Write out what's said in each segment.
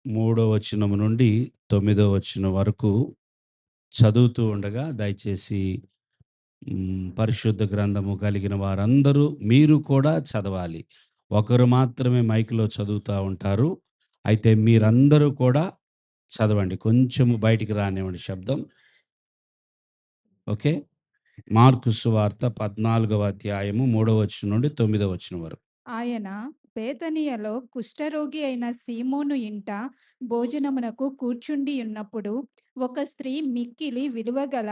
మూడో వచనం నుండి తొమ్మిదో వచనం వరకు చదువుతూ ఉండగా దయచేసి పరిశుద్ధ గ్రంథము కలిగిన వారందరూ మీరు కూడా చదవాలి. ఒకరు మాత్రమే మైక్‌లో చదువుతా ఉంటారు. అయితే మీరందరూ కూడా చదవండి. కొంచెము బయటికి రానివ్వండి శబ్దం. ఓకే. మార్కు సువార్త 14వ అధ్యాయము 3వ వచనం నుండి 9వ వచనం వరకు. ఆయన బేతనియలో కుష్ఠరోగి అయిన సీమోను ఇంట భోజనమునకు కూర్చుండి ఉన్నప్పుడు ఒక స్త్రీ మిక్కిలి విలువగల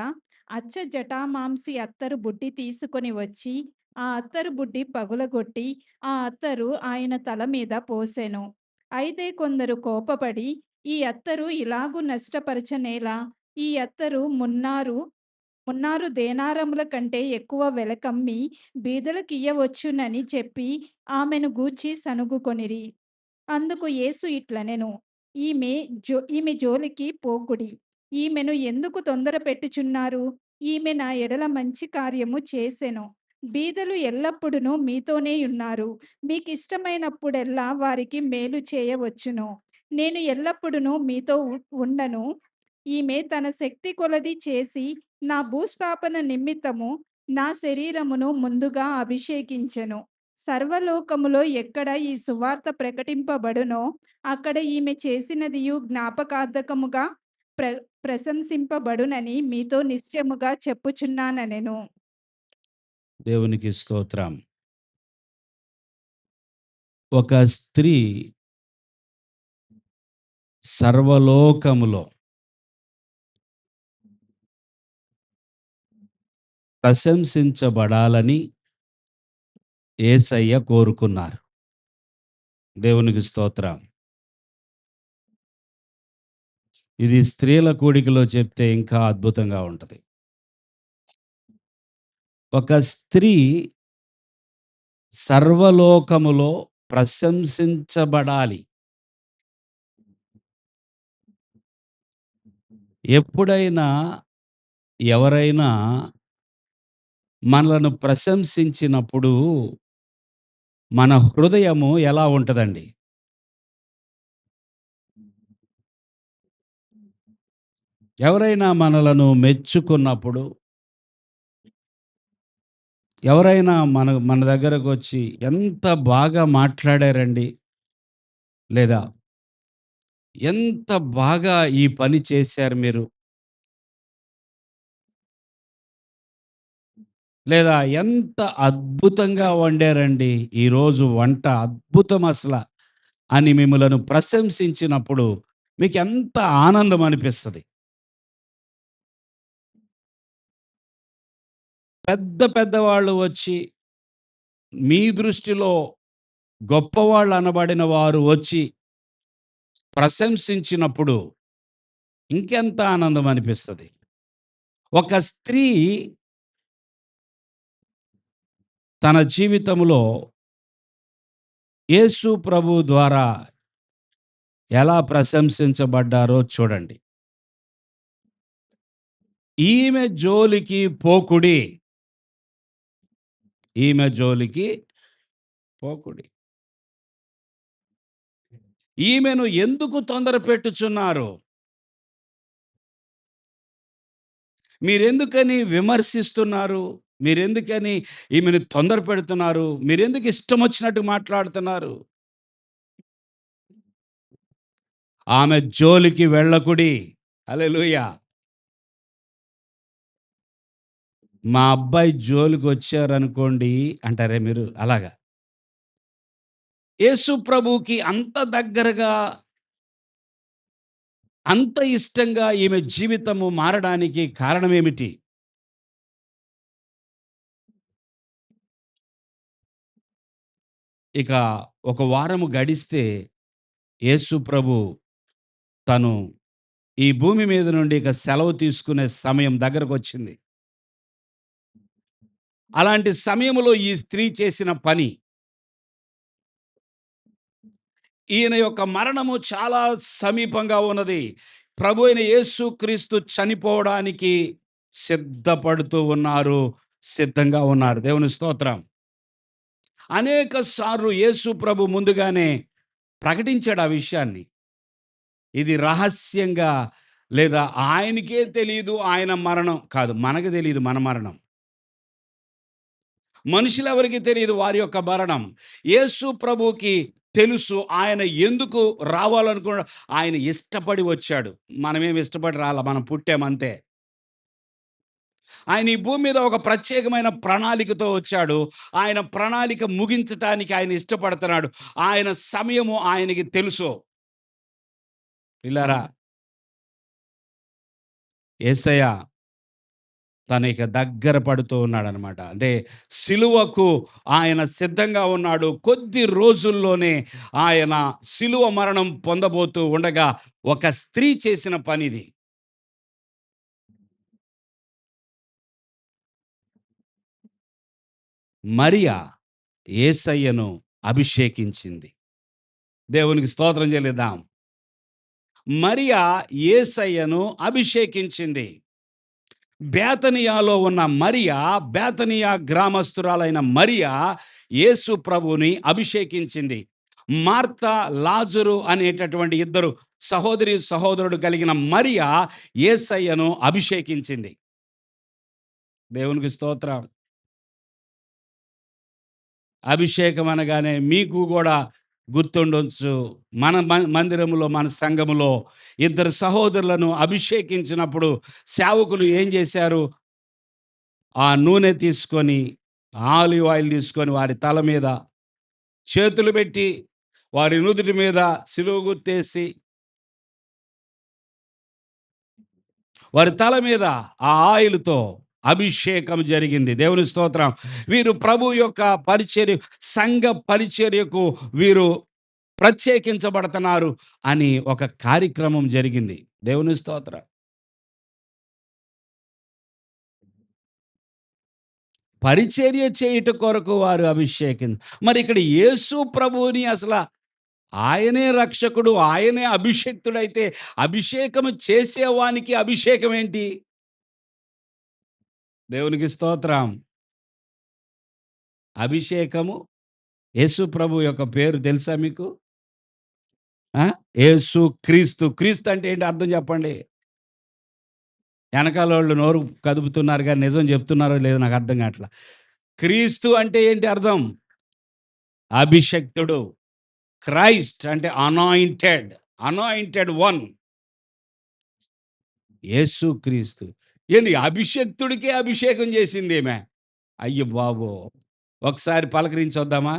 అచ్చ జటామాంసి అత్తరు బుడ్డి తీసుకొని వచ్చి ఆ అత్తరు బుడ్డి పగులగొట్టి ఆ అత్తరు ఆయన తల మీద పోసెను. అయితే కొందరు కోపపడి, ఈ అత్తరు ఇలాగు నష్టపరచనేలా, ఈ అత్తరు మున్నారు దేనారముల కంటే ఎక్కువ వెలకమ్మి బీదలకియ్యవచ్చునని చెప్పి ఆమెను గూర్చి సనుగుకొనిరి. అందుకు యేసు ఇట్లనెను, ఈమె జోలికి పోకుడి. ఈమెను ఎందుకు తొందర పెట్టుచున్నారు? ఈమె నా ఎడల మంచి కార్యము చేసెను. బీదలు ఎల్లప్పుడును మీతోనే ఉన్నారు. మీకిష్టమైనప్పుడెల్లా వారికి మేలు చేయవచ్చును. నేను ఎల్లప్పుడును మీతో ఉండను. ఈమె తన శక్తి కొలది చేసి నా భూస్థాపన నిమిత్తము నా శరీరమును ముందుగా అభిషేకించెను. సర్వలోకములో ఎక్కడ ఈ సువార్త ప్రకటింపబడునో అక్కడ ఈమె చేసినదియు జ్ఞాపకార్థకముగా ప్ర ప్రశంసింపబడునని మీతో నిశ్చయముగా చెప్పుచున్నానెను. దేవునికి స్తోత్రం. ఒక స్త్రీ సర్వలోకములో ప్రశంసించబడాలని యేసయ్య కోరుకున్నారు. దేవునికి స్తోత్రం. ఇది స్త్రీల కూడికలో చెప్తే ఇంకా అద్భుతంగా ఉంటది. ఒక స్త్రీ సర్వలోకములో ప్రశంసించబడాలి. ఎప్పుడైనా ఎవరైనా మనలను ప్రశంసించినప్పుడు మన హృదయము ఎలా ఉంటదండి? ఎవరైనా మనలను మెచ్చుకున్నప్పుడు, ఎవరైనా మన మన దగ్గరకొచ్చి ఎంత బాగా మాట్లాడారండి, లేదా ఎంత బాగా ఈ పని చేశారు మీరు, లేదా ఎంత అద్భుతంగా వండారండి, ఈరోజు వంట అద్భుతం అసల అని మిమ్మలను ప్రశంసించినప్పుడు మీకెంత ఆనందం అనిపిస్తది. పెద్ద పెద్దవాళ్ళు వచ్చి మీ దృష్టిలో గొప్పవాళ్ళు అనబడిన వారు వచ్చి ప్రశంసించినప్పుడు ఇంకెంత ఆనందం అనిపిస్తది. ఒక స్త్రీ తన జీవితంలో యేసు ప్రభు ద్వారా ఎలా ప్రశంసించబడ్డారో చూడండి. ఈమె జోలికి పోకుడి. ఈమె జోలికి పోకుడి. ఈమెను ఎందుకు తొందర పెట్టుచున్నారు? మీరెందుకని విమర్శిస్తున్నారు? మీరెందుకని ఈమెను తొందర పెడుతున్నారు? మీరెందుకు ఇష్టం వచ్చినట్టు మాట్లాడుతున్నారు? ఆమె జోలికి వెళ్ళకుడి. హల్లెలూయా! మా అబ్బాయి జోలికొచ్చారనుకోండి అంటారే మీరు అలాగా. యేసు ప్రభువుకి అంత దగ్గరగా, అంత ఇష్టంగా ఈమె జీవితము మారడానికి కారణమేమిటి? ఇక ఒక వారము గడిస్తే యేసు ప్రభు తను ఈ భూమి మీద నుండి ఇక సెలవు తీసుకునే సమయం దగ్గరకొచ్చింది. అలాంటి సమయంలో ఈ స్త్రీ చేసిన పని, ఈయన యొక్క మరణము చాలా సమీపంగా ఉన్నది. ప్రభువైన యేసుక్రీస్తు చనిపోవడానికి సిద్ధపడుతూ ఉన్నారు. సిద్ధంగా ఉన్నారు. దేవుని స్తోత్రం. అనేక సార్లు యేసు ప్రభు ముందుగానే ప్రకటించాడు ఆ విషయాన్ని. ఇది రహస్యంగా లేదా ఆయనకే తెలీదు ఆయన మరణం కాదు. మనకు తెలీదు మన మరణం. మనుషులెవరికీ తెలీదు వారి యొక్క మరణం. యేసు ప్రభువుకి తెలుసు ఆయన ఎందుకు రావాలనుకున్నాడో. ఆయన ఇష్టపడి వచ్చాడు. మనమేమి ఇష్టపడి రాలా. మనం పుట్టామంతే. ఆయన ఈ భూమి మీద ఒక ప్రత్యేకమైన ప్రణాళికతో వచ్చాడు. ఆయన ప్రణాళిక ముగించటానికి ఆయన ఇష్టపడుతున్నాడు. ఆయన సమయము ఆయనకి తెలుసు. పిల్లారా, యేసయ్య తనిక దగ్గర పడుతూ ఉన్నాడనమాట. అంటే సిలువకు ఆయన సిద్ధంగా ఉన్నాడు. కొద్ది రోజుల్లోనే ఆయన సిలువ మరణం పొందబోతూ ఉండగా ఒక స్త్రీ చేసిన పనిది. మరియ యేసయ్యను అభిషేకించింది. దేవునికి స్తోత్రం చెల్లిద్దాం. మరియ యేసయ్యను అభిషేకించింది. బేతనియాలో ఉన్న మరియ, బేతనియా గ్రామస్తురాలైన మరియ యేసు ప్రభువుని అభిషేకించింది. మార్త, లాజరు అనేటటువంటి ఇద్దరు సహోదరి, సహోదరుడు కలిగిన మరియ యేసయ్యను అభిషేకించింది. దేవునికి స్తోత్రం. అభిషేకం అనగానే మీకు గూడా గుర్తుండొచ్చు. మన మందిరములో, మన సంఘములో ఇద్దరు సహోదరులను అభిషేకించినప్పుడు సేవకులు ఏం జేశారు? ఆ నూనె తీసుకొని, ఆలివ్ ఆయిల్ తీసుకొని వారి తల మీద చేతులు పెట్టి, వారి నుదుటి మీద సిలువ గుర్తేసి, వారి తల మీద ఆ ఆయిల్‌తో అభిషేకం జరిగింది. దేవుని స్తోత్రం. వీరు ప్రభు యొక్క పరిచర్య, సంఘ పరిచర్యకు వీరు ప్రత్యేకించబడుతున్నారు అని ఒక కార్యక్రమం జరిగింది. దేవుని స్తోత్రం. పరిచర్య చేయుట కొరకు వారు మరి ఇక్కడ యేసు ప్రభువుని ఆయనే రక్షకుడు, ఆయనే అభిషిక్తుడైతే అభిషేకం చేసేవానికి అభిషేకం ఏంటి? దేవునికి స్తోత్రం. అభిషేకము యేసు ప్రభు యొక్క పేరు తెలుసా మీకు? ఆ! యేసు క్రీస్తు. క్రీస్తు అంటే ఏంటి అర్థం చెప్పండి? ఎనకాలోళ్ళు నోరు కదుపుతున్నారు గానీ నిజం చెప్తున్నారో లేదో నాకు అర్థం కావట్ల. క్రీస్తు అంటే ఏంటి అర్థం? అభిషిక్తుడు. క్రైస్ట్ అంటే అనాయింటెడ్. Anointed one. యేసుక్రీస్తు. ఏండి అభిషిక్తుడికే అభిషేకం చేసిందీమె. అయ్య బాబో! ఒకసారి పలకరించొద్దామా?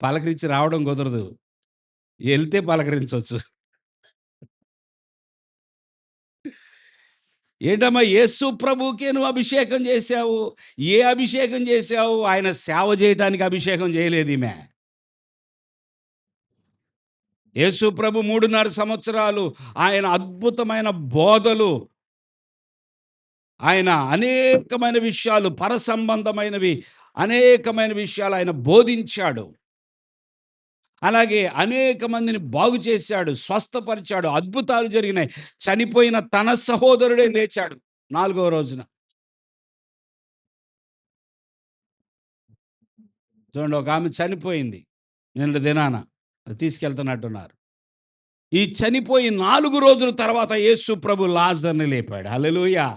పలకరించి రావడం కుదరదు. ఎళ్తే పలకరించొచ్చు. ఏంటమ్మా యేసు ప్రభువుకే నువ్వు అభిషేకం చేశావు. ఏ అభిషేకం చేశావు? ఆయన సేవ చేయటానికి అభిషేకం చేయలేదీమె. యేసు ప్రభు 3:30 సంవత్సరాలు ఆయన అద్భుతమైన బోధలు, ఆయన అనేకమైన విషయాలు పరసంబంధమైనవి, అనేకమైన విషయాలు ఆయన బోధించాడు. అలాగే అనేక మందిని బాగు చేశాడు, స్వస్థపరిచాడు, అద్భుతాలు జరిగినాయి. చనిపోయిన తన సహోదరుడే లేచాడు 4వ రోజున. చూడండి ఒకామె చనిపోయింది నిన్నటి దినాన. తీసుకెళ్తున్నట్టున్నారు. ఈ చనిపోయి 4 రోజుల తర్వాత యేసు ప్రభు లాజర్‌ని లేపాడు. హల్లెలూయా!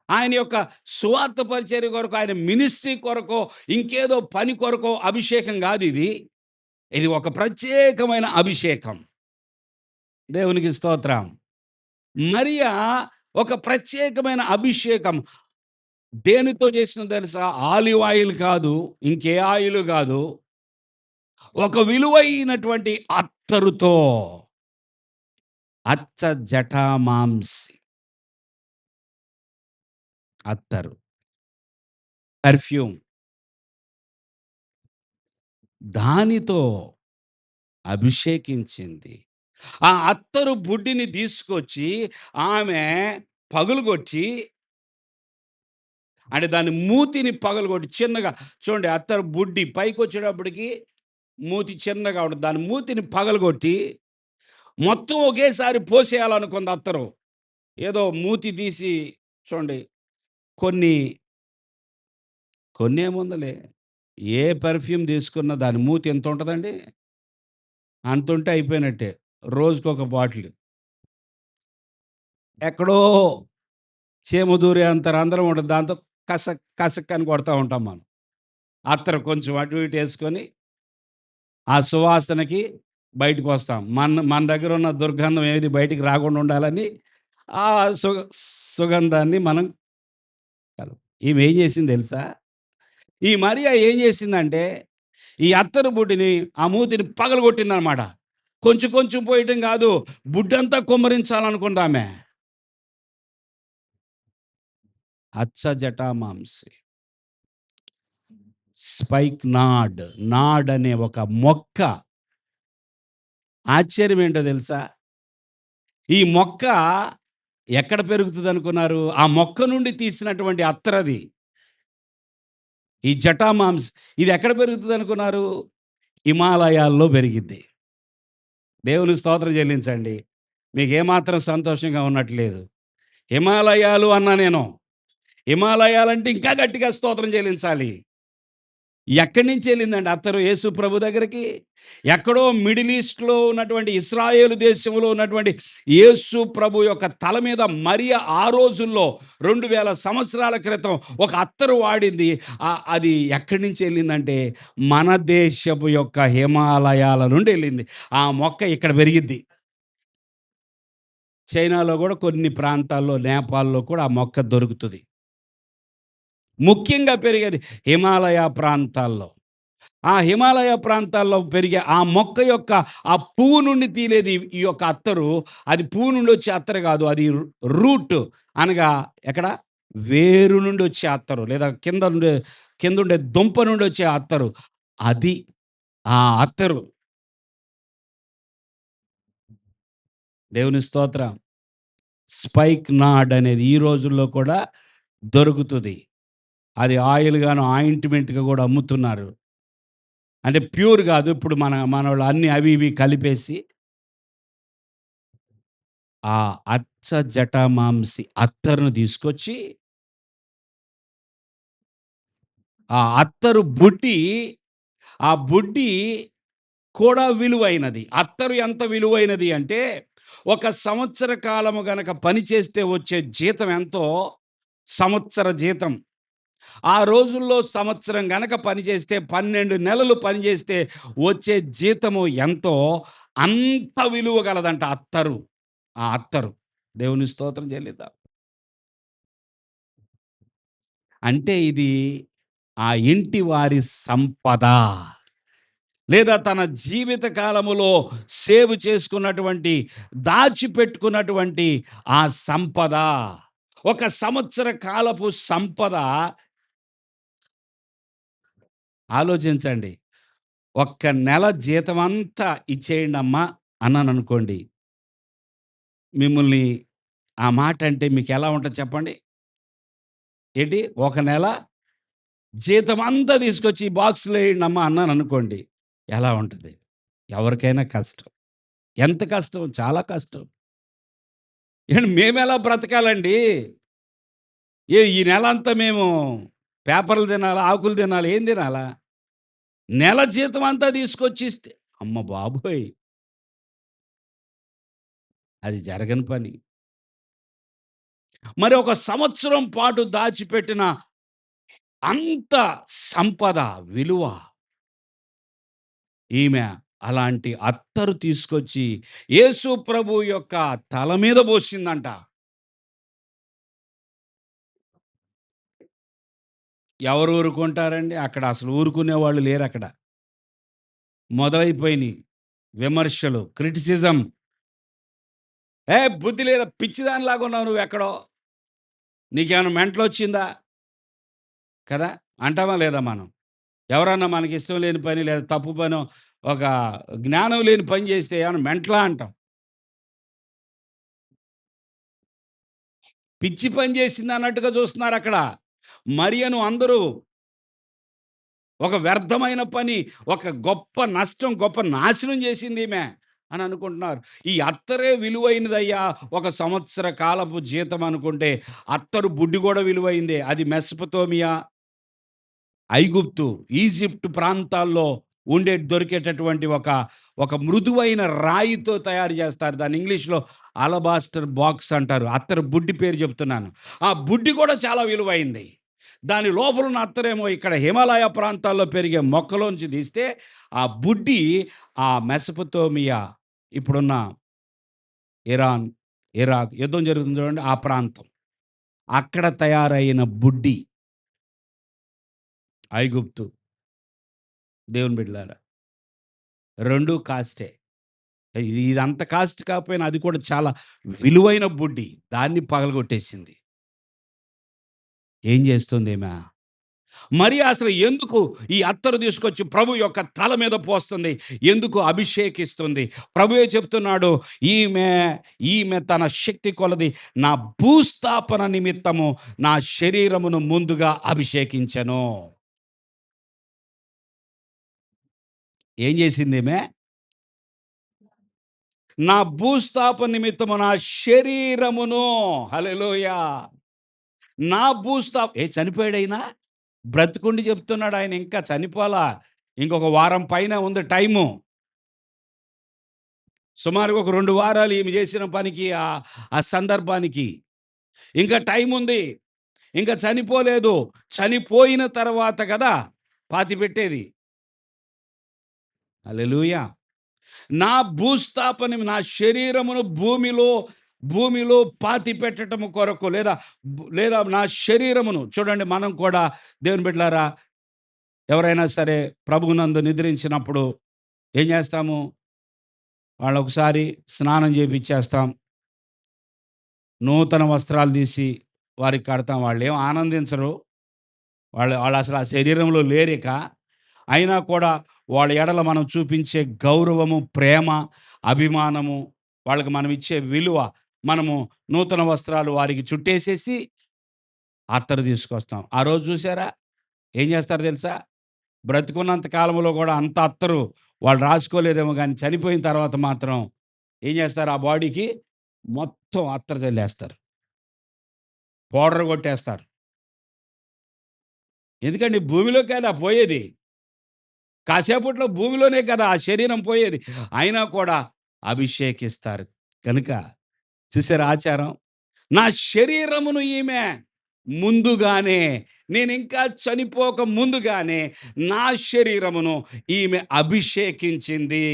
ఆయన యొక్క సువార్త పరిచర్య కొరకు, ఆయన మినిస్ట్రీ కొరకో, ఇంకేదో పని కొరకో అభిషేకం గాదిది. ఇది ఒక ప్రత్యేకమైన అభిషేకం. దేవునికి స్తోత్రం. మరియ ఒక ప్రత్యేకమైన అభిషేకం. దేనితో చేసిందో తెలుసా? ఆలివ్ ఆయిల్ కాదు, ఇంకే ఆయిల్ గాదు. ఒక విలువైనటువంటి అత్తరుతో. అచ్చ జటామాంసి అత్తరు. పెర్ఫ్యూమ్. దానితో అభిషేకించింది. ఆ అత్తరు బుడ్డిని తీసుకొచ్చి ఆమె పగులుగొట్టి, అంటే దాని మూతిని పగలగొట్టి చిన్నగా చూడండి, అత్తరు బుడ్డి పైకొచ్చేటప్పటికి మూతి చిన్నగా ఉంటది. దాని మూతిని పగలగొట్టి మొత్తం ఒకేసారి పోసేయాలనుకుంది అత్తరు. ఏదో మూతి తీసి చూడండి, కొన్ని కొన్నేముందిలే. ఏ పెర్ఫ్యూమ్ తీసుకున్నా దాని మూతి ఎంతుంటదండి? అంతుంటే అయిపోయినట్టే. రోజుకొక బాటిల్. ఎక్కడో చీమ దూరేంత రంధ్రం ఉంటది. దాంతో కసక్ కసక్ అని కొడతా ఉంటాం మనం. అత్తరు కొంచెం అటు ఇటు యేసుకొని, ఆ సువాసనకి బయటకొస్తాం. మన దగ్గరున్న దుర్గంధం ఏది బయటికి రాకుండా ఉండాలని ఆ సుగంధాన్ని మనం ఈమె ఏం చేసింది తెలుసా? ఈ మరియ ఏం చేసిందంటే, ఈ అత్తరు బుడ్డిని, ఆ మూతిని పగలగొట్టిందనమాట. కొంచెం కొంచెం పోయటం గాదు, బుడ్డంతా కుమ్మరించాలనుకుందామె. అచ్చ జటామాంసి, స్పైక్ నాడ్, నాడ్ అనే ఒక మొక్క. ఆశ్చర్యం ఏంటో తెలుసా? ఈ మొక్క ఎక్కడ పెరుగుతదనుకున్నారు? ఆ మొక్క నుండి తీసినటువంటి అత్తరది. ఈ జటామాంసి ఇది ఎక్కడ పెరుగుతదనుకున్నారు? హిమాలయాల్లో పెరిగిద్ది. దేవునికి స్తోత్రం చెల్లించండి. మీకేమాత్రం సంతోషంగా ఉన్నట్లేదు. హిమాలయాలు అన్నా నేను. హిమాలయాలంటే ఇంకా గట్టిగా స్తోత్రం చెల్లించాలి. ఎక్కడి నుంచి ఎళ్ళిందండి అత్తరు యేసు ప్రభు దగ్గరికి? ఎక్కడో మిడిల్ ఈస్ట్‌లో ఉన్నటువంటి ఇశ్రాయేలు దేశంలో ఉన్నటువంటి యేసు ప్రభు యొక్క తల మీద మరియ ఆ రోజుల్లో 2000 సంవత్సరాల క్రితం ఒక అత్తరు వాడింది. అది ఎక్కడి నుంచి ఎళ్ళిందంటే, మన దేశపు యొక్క హిమాలయాల నుండి ఎళ్ళింది. ఆ మొక్క ఇక్కడ పెరిగిద్ది. చైనాలో గూడా కొన్ని ప్రాంతాల్లో, నేపాల్‌లో కూడా ఆ మొక్క దొరుకుతది. ముఖ్యంగా పెరిగేది హిమాలయ ప్రాంతాల్లో. ఆ హిమాలయ ప్రాంతాల్లో పెరిగే ఆ మొక్క యొక్క ఆ పువ్వు నుండి తీలేది ఈ యొక్క అత్తరు. అది పువ్వు నుండి వచ్చే అత్తరు గాదు. అది రూట్ అనగా ఎక్కడ? వేరు నుండి వచ్చే అత్తరు. లేదా కిందుండే దుంప నుండి వచ్చే అత్తరు. అది ఆ అత్తరు. దేవుని స్తోత్రం. స్పైక్ నాడ్ అనేది ఈ రోజుల్లో కూడా దొరుకుతది. అది ఆయిల్ గాను, ఆయింట్‌మెంట్‌గా గూడా అమ్ముతున్నారు. అంటే ప్యూర్ గాదు. ఇప్పుడు మనోళ్ళు అన్నీ అవి ఇవి కలిపేసి ఆ అచ్చ జటామాంసి అత్తరును తీసుకొచ్చి, ఆ అత్తరు బుడ్డి, ఆ బుడ్డి కూడా విలువైనది. అత్తరు ఎంత విలువైనది అంటే, ఒక సంవత్సర కాలము గనక పని చేస్తే వచ్చే జీతం ఎంతో, సంవత్సర జీతం. ఆ రోజుల్లో సంవత్సరం గనక పని చేస్తే 12 నెలలు పని చేస్తే వచ్చే జీతము ఎంతో, అంత విలువ గలదంట అత్తరు. ఆ అత్తరు. దేవుని స్తోత్రం చెల్లిద్దాం. అంటే ఇది ఆ ఇంటి వారి సంపద. లేదా తన జీవిత కాలములో సేవ్ చేసుకున్నటువంటి, దాచిపెట్టుకున్నటువంటి ఆ సంపద. ఒక సంవత్సర కాలపు సంపద ఆలోచించండి. ఒక్క నెల జీతమంతా ఇచ్చేయండమ్మా అన్నాననుకోండి. మిమ్మల్ని ఆ మాట అంటే మీకెలా ఉంటది చెప్పండి? ఏంటి? ఒక నెల జీతమంతా తీసుకొచ్చి ఈ బాక్స్‌లో ఎయండమ్మా అన్నాననుకోండి. ఎలా ఉంటది? ఎవరికైనా కష్టం. ఎంత కష్టం? చాలా కష్టం. ఏండి మేమెలా బ్రతకాలండి? ఈ నెలంతా మేము పేపర్లు తినాలా? ఆకులు తినాలా? ఏం తినాలా? నెల జీతం అంతా తీసుకొచ్చి ఇస్తే అమ్మ బాబోయ్! అది జరగని పని. మరి ఒక సంవత్సరం పాటు దాచిపెట్టిన అంత సంపద, విలువ ఈమె అలాంటి అత్తరు తీసుకొచ్చి యేసు ప్రభు యొక్క తల మీద పోసిందంట. ఎవరు ఊరుకుంటారండి? అక్కడ అసలు ఊరుకునేవాళ్ళు లేరక్కడ. మొదలైపోయినియి విమర్శలు, క్రిటిసిజం. బుద్ధి లేదా పిచ్చిదానిలాగా ఉన్నావు నువ్వెక్కడో. నీకేమైనా మెంటలొచ్చిందా? కదా! అంటామా లేదా మనం? ఎవరన్నా మనకిష్టం లేని పని లేదా తప్పు పనో, ఒక జ్ఞానం లేని పని చేస్తే ఏమన్నా మెంటలా అంటాం. పిచ్చి పని చేసిందన్నట్టుగా చూస్తున్నారక్కడ. మరియను అందరూ ఒక వ్యర్థమైన పని, ఒక గొప్ప నష్టం, గొప్ప నాశనం చేసిందీమె అని అనుకుంటున్నారు. ఈ అత్తరే విలువైనదయ్యా! ఒక సంవత్సర కాలపు జీతం అనుకుంటే, అత్తరు బుడ్డి గూడా విలువైందే. అది మెస్పతోమియా ఐగుప్తు, ఈజిప్ట్ ప్రాంతాల్లో దొరికేటటువంటి ఒక మృదువైన రాయితో తయారు చేస్తారు. దాన్ని ఇంగ్లీష్‌లో అలబాస్టర్ బాక్స్ అంటారు. అత్తరు బుడ్డి పేరు చెప్తున్నాను. ఆ బుడ్డి కూడా చాలా విలువైంది. దాని లోపలున్న అత్తరేమో ఇక్కడ హిమాలయ ప్రాంతాల్లో పెరిగే మొక్కలోంచి తీస్తే, ఆ బుడ్డి ఆ మెసొపొతేమియా, ఇప్పుడున్న ఇరాన్, ఇరాక్ యుద్ధం జరుగుతుంది చూడండి ఆ ప్రాంతం. అక్కడ తయారైన బుడ్డి ఐగుప్తు. దేవుని బిడ్డలారా, 2 కాస్టే. ఇదంత కాస్ట్ కాకపోయినా అది కూడా చాలా విలువైన బుడ్డి. దాన్ని పగలగొట్టేసింది. ఏం చేస్తుందీమె? మరియ అసలు ఎందుకు ఈ అత్తరు తీసుకొచ్చి ప్రభు యొక్క తల మీద పోస్తుంది? ఎందుకు అభిషేకిస్తుంది? ప్రభువే చెప్తున్నాడు, ఈమె, ఈమె తన శక్తి కొలది నా భూస్థాపన నిమిత్తము నా శరీరమును ముందుగా అభిషేకించెను. ఏం చేసిందీమె? నా భూస్థాపన నిమిత్తము నా శరీరమును, హల్లెలూయా! నా చనిపోయాడాయన? బ్రతికుండి చెప్తున్నాడు ఆయన, ఇంకా చనిపోలా. ఇంకొక వారం పైన ఉంది టైము. సుమారుగా ఒక 2 వారాలు ఈమె చేసిన పనికి, ఆ సందర్భానికి. ఇంకా టైముంది. ఇంకా చనిపోలేదు. చనిపోయిన తర్వాత కదా పాతిపెట్టేది. హల్లెలూయా! నా భూస్థాపన నా శరీరమును భూమిలో పాతిపెట్టటము కొరకు, లేదా నా శరీరమును చూడండి, మనం కూడా దేవుని బిడ్డలారా, ఎవరైనా సరే ప్రభువునందు నిద్రించినప్పుడు ఏం చేస్తాము? వాళ్ళొకసారి స్నానం చేపిచ్చేస్తాం. నూతన వస్త్రాలు తీసి వారికి కడతాం. వాళ్ళేం ఆనందించరు. వాళ్ళసలు ఆ శరీరంలో లేరిక. అయినా కూడా వాళ్ళ ఎడల మనం చూపించే గౌరవము, ప్రేమ, అభిమానము, వాళ్ళకి మనం ఇచ్చే విలువ, మనము నూతన వస్త్రాలు వారికి చుట్టేసేసి అత్తరు తీసుకొస్తాం. ఆ రోజు చూసారా? ఏం చేస్తారో తెలుసా? బ్రతికున్నంత కాలంలో కూడా అంత అత్తరు వాళ్ళు రాసుకోలేదేమో గానీ, చనిపోయిన తర్వాత మాత్రం ఏం చేస్తారు? ఆ బాడీకి మొత్తం అత్తరు చల్లేస్తారు. పౌడర్ కొట్టేస్తారు. ఎందుకండి భూమిలోకి కదా పోయేది. కాసేపట్లో భూమిలోనే కదా ఆ శరీరం పోయేది. అయినా కూడా అభిషేకిస్తారు. కనుక చూసారా ఆచారం? నా శరీరమును ఈమె ముందుగానే, నేనింకా చనిపోక ముందుగానే నా శరీరమును ఈమె అభిషేకించింది.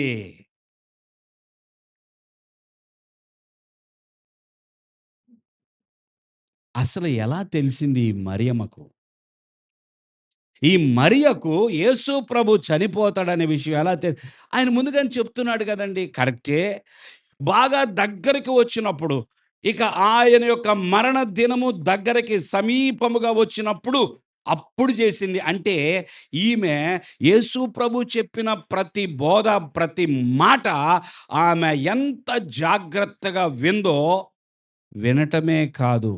అసలు ఎలా తెలిసింది ఈ మరియమ్మకు? ఈ మరియకు యేసు ప్రభు చనిపోతాడనే విషయం ఎలా ఆయన ముందుగానే చెప్తున్నాడు గదండీ! కరెక్టే. బాగా దగ్గరికి వచ్చినప్పుడు, ఇక ఆయన యొక్క మరణ దినము దగ్గరికి సమీపముగా వచ్చినప్పుడు, అప్పుడు చేసింది. అంటే ఈమె యేసు ప్రభు చెప్పిన ప్రతి బోధ, ప్రతి మాట ఆమె ఎంత జాగ్రత్తగా విందో, వినటమే కాదు,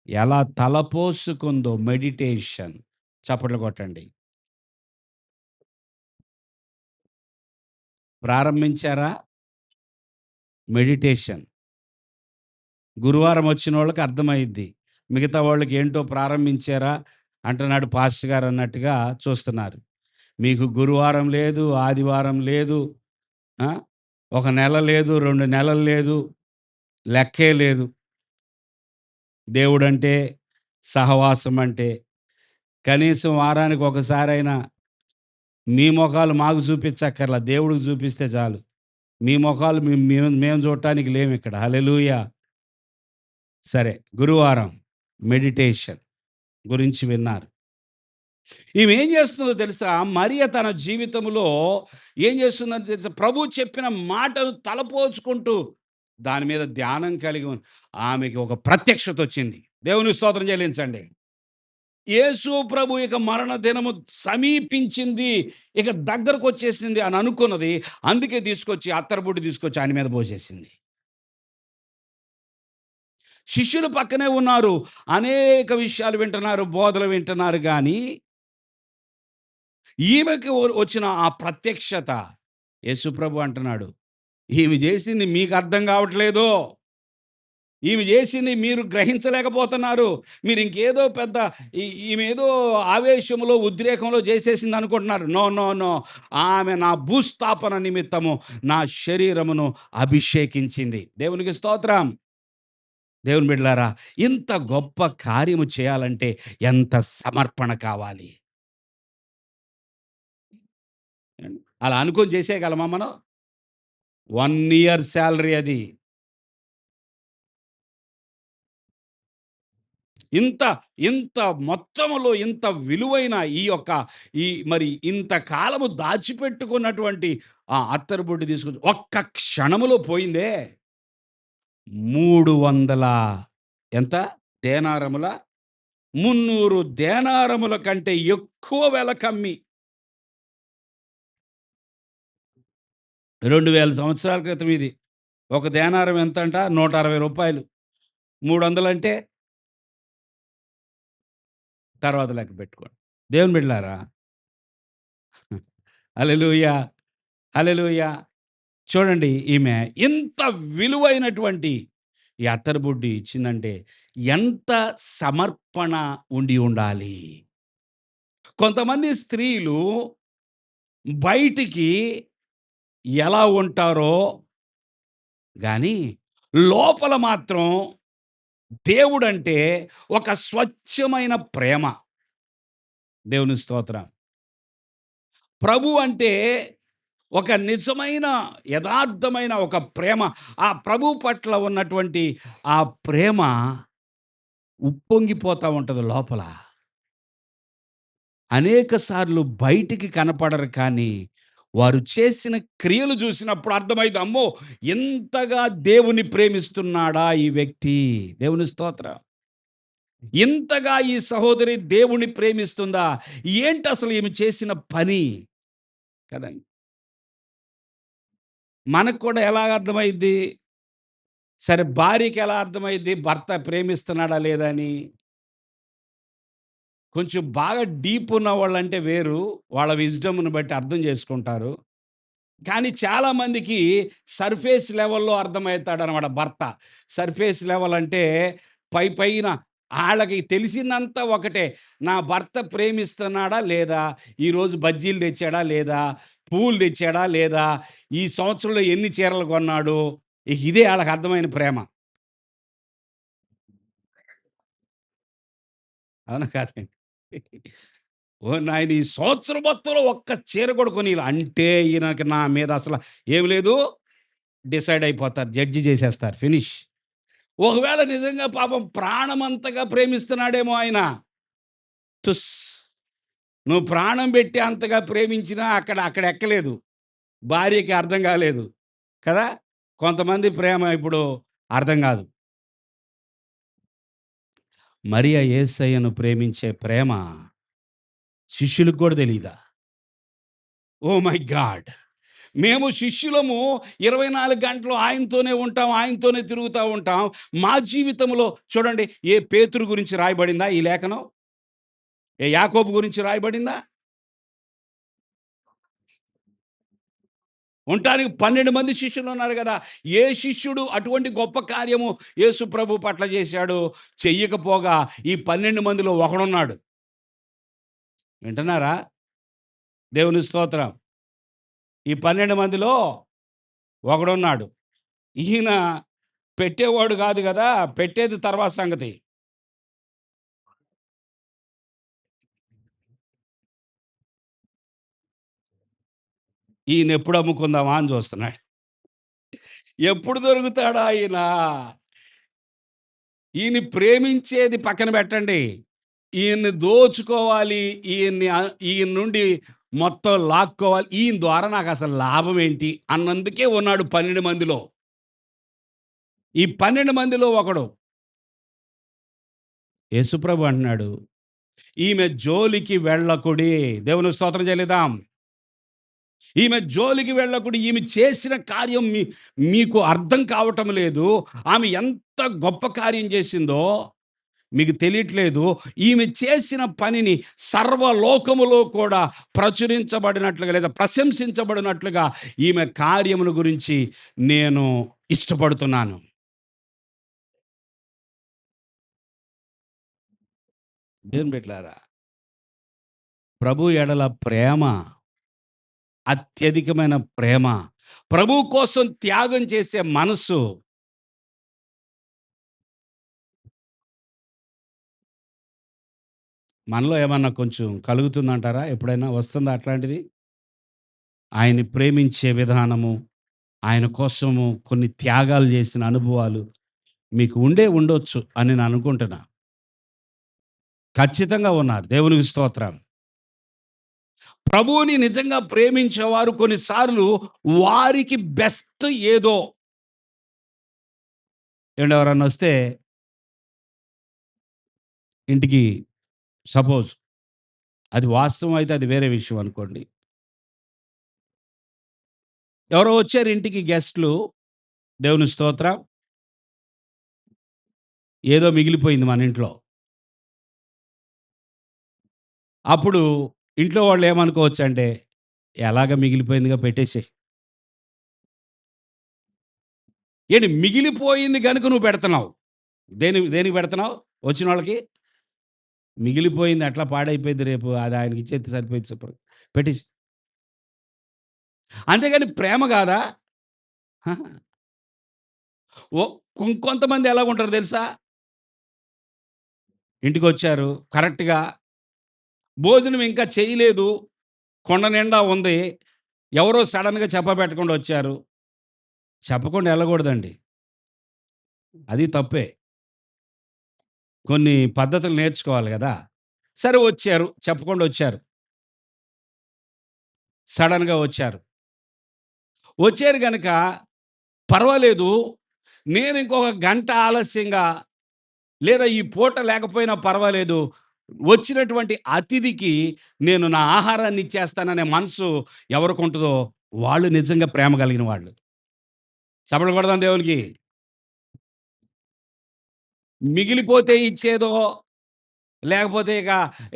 ఎలా తలపోసుకుందో మెడిటేషన్. చప్పట్లు కొట్టండి. ప్రారంభించారా? మెడిటేషన్. గురువారం వచ్చినోళ్ళకి అర్థమైద్ది. మిగతా వాళ్ళకి ఏంటో ప్రారంభించారా అంటున్నాడు పాస్టర్ గారు అన్నట్టుగా చూస్తున్నారు. మీకు గురువారం లేదు, ఆదివారం లేదు, ఆ! ఒక నెల లేదు, 2 నెలలు లేదు, లెక్కే లేదు. దేవుడంటే, సహవాసం అంటే, కనీసం వారానికి ఒకసారైనా మీ మొఖాలు మాకు చూపించక్కర్లా. దేవుడికి చూపిస్తే చాలు. మీ మొఖాలు మేము చూడటానికి లేమిక్కడ. హల్లెలూయా! సరే, గురువారం మెడిటేషన్ గురించి విన్నారు. ఈమె ఏం చేస్తుందో తెలుసా? మరియ తన జీవితంలో ఏం చేస్తుందో తెలుసా? ప్రభు చెప్పిన మాటలు తలపోల్చుకుంటూ దాని మీద ధ్యానం కలిగి ఆమెకి ఒక ప్రత్యక్షత వచ్చింది. దేవునికి స్తోత్రం చెల్లించండి. యేసు ప్రభు ఇక మరణ దినము సమీపించింది, ఇక దగ్గరకొచ్చేసింది అని అనుకున్నది. అందుకే తీసుకొచ్చి అత్తరుబుడ్డి తీసుకొచ్చి ఆయన మీద పోసేసింది. శిష్యులు పక్కనే ఉన్నారు. అనేక విషయాలు వింటున్నారు, బోధలు వింటున్నారు గానీ, ఈమెకి వచ్చిన ఆ ప్రత్యక్షత, యేసుప్రభు అంటున్నాడు, ఈమె చేసింది మీకు అర్థం కావట్లేదు. ఈమె చేసింది మీరు గ్రహించలేకపోతున్నారు. మీరు ఇంకేదో పెద్ద ఈమెదో ఆవేశంలో, ఉద్రేకంలో చేసేసింది అనుకుంటున్నారు. No, no, no. ఆమె నా భూస్థాపన నిమిత్తము నా శరీరమును అభిషేకించింది. దేవునికి స్తోత్రం. దేవుని బిడ్డలారా, ఇంత గొప్ప కార్యము చేయాలంటే ఎంత సమర్పణ కావాలి. అలా అనుకోని చేసేయగలమా మనం? 1 ఇయర్ సాలరీ అది. ఇంత, ఇంత మొత్తములో ఇంత విలువైన ఈ యొక్క మరి ఇంత కాలము దాచిపెట్టుకున్నటువంటి ఆ అత్తరుబొడ్డు తీసుకొని ఒక్క క్షణములో పోయిందే. 300 ఎంత? దేనారముల 300 దేనారముల కంటే ఎక్కువ వెల కమ్మి 2000 సంవత్సరాల క్రితం ఇది. ఒక దేనారం ఎంతంట? రూ. 160. 300 అంటే తర్వాత లెక్క పెట్టుకోండి. దేవుని బిడ్డలారా, హల్లెలూయా! హల్లెలూయా! చూడండి, ఈమె ఇంత విలువైనటువంటి ఈ అత్తరుబుడ్డి ఇచ్చిందంటే ఎంత సమర్పణ ఉండి ఉండాలి. కొంతమంది స్త్రీలు బయటికి ఎలా ఉంటారో గాని, లోపల మాత్రం దేవుడంటే ఒక స్వచ్ఛమైన ప్రేమ. దేవుని స్తోత్రం. ప్రభు అంటే ఒక నిజమైన, యథార్థమైన ఒక ప్రేమ. ఆ ప్రభు పట్ల ఉన్నటువంటి ఆ ప్రేమ ఉప్పొంగిపోతా ఉంటది లోపల. అనేక సార్లు బయటికి కనపడరు కానీ, వారు చేసిన క్రియలు చూసినప్పుడు అర్థమైద్ది. అమ్మో! ఇంతగా దేవుని ప్రేమిస్తున్నాడా ఈ వ్యక్తి. దేవుని స్తోత్రం. ఇంతగా ఈ సహోదరి దేవుని ప్రేమిస్తుందా? ఏంటసలు ఈమె చేసిన పని? కదండీ! మనకు కూడా ఎలాగ అర్థమైద్ది? సరే, భార్యకి ఎలా అర్థమైద్ది భర్త ప్రేమిస్తున్నాడా లేదా అని? కొంచెం బాగా డీప్ ఉన్నవాళ్ళంటే వేరు. వాళ్ళ విజ్డమ్‌ని బట్టి అర్థం చేసుకుంటారు. కానీ చాలామందికి సర్ఫేస్ లెవెల్‌లో అర్థమైతాడనమాట భర్త. సర్ఫేస్ లెవెల్ అంటే పైన ఆళ్ళకి తెలిసిందంతా ఒకటే. నా భర్త ప్రేమిస్తున్నాడా లేదా? ఈరోజు బజ్జీలు తెచ్చాడా లేదా? పువ్వులు తెచ్చాడా లేదా? ఈ సంవత్సరంలో ఎన్ని చీరలు కొన్నాడు? ఇక ఇదే ఆళ్ళకి అర్థమైన ప్రేమ. అవునా కాదండి? ఓరి నాయన! ఈ సంవత్సరం మొత్తంలో ఒక్క చీర కూడా కొనీయల. అంటే ఈయనకి నా మీద అసల ఏమి లేదు, డిసైడ్ అయిపోతారు. జడ్జి చేసేస్తారు. ఫినిష్. ఒకవేళ నిజంగా పాపం ప్రాణమంతగా ప్రేమిస్తున్నాడేమో ఆయన. తుస్. నువ్వు ప్రాణం పెట్టి అంతగా ప్రేమించినా అక్కడ ఎక్కలేదు. భార్యకి అర్థం కాలేదు. కదా! కొంతమంది ప్రేమ ఇప్పుడు అర్థం కాదు. మరియ యేసయ్యను ప్రేమించే ప్రేమ శిష్యులకు కూడా తెలీదా? Oh my God! మేము శిష్యులము 24 గంటలు ఆయనతోనే ఉంటాం. ఆయనతోనే తిరుగుతా ఉంటాం. మా జీవితంలో చూడండి, ఏ పేతురు గురించి రాయబడిందా ఈ లేఖనం? ఏ యాకోబు గురించి రాయబడిందా? ఉండటానికి 12 మంది శిష్యులున్నారు గదా! ఏ శిష్యుడు అటువంటి గొప్ప కార్యము యేసు ప్రభు పట్ల చేశాడు? చెయ్యకపోగా ఈ 12 మందిలో ఒకడున్నాడు. వింటున్నారా? దేవుని స్తోత్రం. ఈ 12 మందిలో ఒకడున్నాడు. ఈయన పెట్టేవాడు గాదు గదా! పెట్టేది తర్వాత సంగతి. ఈయనెప్పుడు అమ్ముకుందామా అని చూస్తున్నాడు. ఎప్పుడు దొరుకుతాడా ఈయన? ఈయన్ని ప్రేమించేది పక్కన పెట్టండి. ఈయన్ని దోచుకోవాలి, ఈయన నుండి మొత్తం లాక్కోవాలి. ఈయన ద్వారా నాకసలు లాభం ఏంటి అన్నందుకే ఉన్నాడు 12 మందిలో. ఈ 12 మందిలో ఒకడు. యేసుప్రభు అంటున్నాడు, ఈమె జోలికి వెళ్ళకుడి. దేవునికి స్తోత్రం చెల్లిద్దాం. ఈమె జోలికి వెళ్ళకుడి. ఈమె చేసిన కార్యం మీకు అర్థం కావటం లేదు. ఆమె ఎంత గొప్ప కార్యం చేసిందో మీకు తెలియట్లేదు. ఈమె చేసిన పనిని సర్వలోకములో కూడా ప్రచురించబడినట్లుగా లేదా ప్రశంసించబడినట్లుగా ఈమె కార్యముల గురించి నేను ఇష్టపడుతున్నాను. దేవుని బిడ్డలారా, ప్రభు ఎడల ప్రేమ, అత్యధికమైన ప్రేమ, ప్రభువు కోసం త్యాగం చేసే మనస్సు మనలో ఏమన్నా కొంచెం కలుగుతుందంటారా? ఎప్పుడైనా వస్తుందా అట్లాంటిది? ఆయన్ని ప్రేమించే విధానము, ఆయన కోసము కొన్ని త్యాగాలు చేసిన అనుభవాలు మీకు ఉండొచ్చు అని నేను అనుకుంటున్నా. ఖచ్చితంగా ఉన్నారు. దేవునికి స్తోత్రం. ప్రభువుని నిజంగా ప్రేమించేవారు కొన్నిసార్లు వారికి బెస్ట్ ఏదో ఏవండీ ఎవరన్నా వస్తే ఇంటికి సపోజ్ అది వాస్తవం అయితే అది వేరే విషయం అనుకోండి. ఎవరో వచ్చారు ఇంటికి గెస్ట్‌లు. దేవుని స్తోత్రం. ఏదో మిగిలిపోయింది మన ఇంట్లో. అప్పుడు ఇంట్లో వాళ్ళు ఏమనుకోవచ్చంటే, ఎలాగ మిగిలిపోయిందిగా పెట్టేసేయి. ఏంటి మిగిలిపోయింది గనుక నువ్వు పెడుతున్నావు. దేనికి పెడుతున్నావు? వచ్చినోళ్ళకి మిగిలిపోయింది ఎట్లా పాడైపోయిద్ది రేపు అది ఆయనకి ఇచ్చేత్తే సరిపోయిద్ది శుభ్రంగా. పెట్టేసేయి. అంతేగాని ప్రేమ గాదా? అహా! ఓ ఇంకొంతమంది ఎలాగుంటారో తెలుసా? ఇంటికొచ్చారు కరెక్ట్‌గా భోజనం ఇంకా చేయలేదు. కొండ నిండా ఉంది. ఎవరో సడెన్‌గా చెప్పబెట్టకుండా వచ్చారు. చెప్పకుండా ఎళ్ళకూడదండి. అది తప్పే. కొన్ని పద్ధతులు నేర్చుకోవాలి గదా! సరే వచ్చారు. చెప్పకుండా వచ్చారు. సడెన్‌గా వచ్చారు. వచ్చారు గనక పర్వాలేదు. నేను ఇంకొక గంట ఆలస్యంగా లేదా ఈ పూట లేకపోయినా పర్వాలేదు. వచ్చినటువంటి అతిథికి నేను నా ఆహారాన్ని ఇచ్చేస్తాననే మనసు ఎవరికుంటదో వాళ్ళు నిజంగా ప్రేమ కలిగిన వాళ్ళు. చప్పట్లు కొడదాం దేవునికి. మిగిలిపోతే ఇచ్చేదో లేకపోతే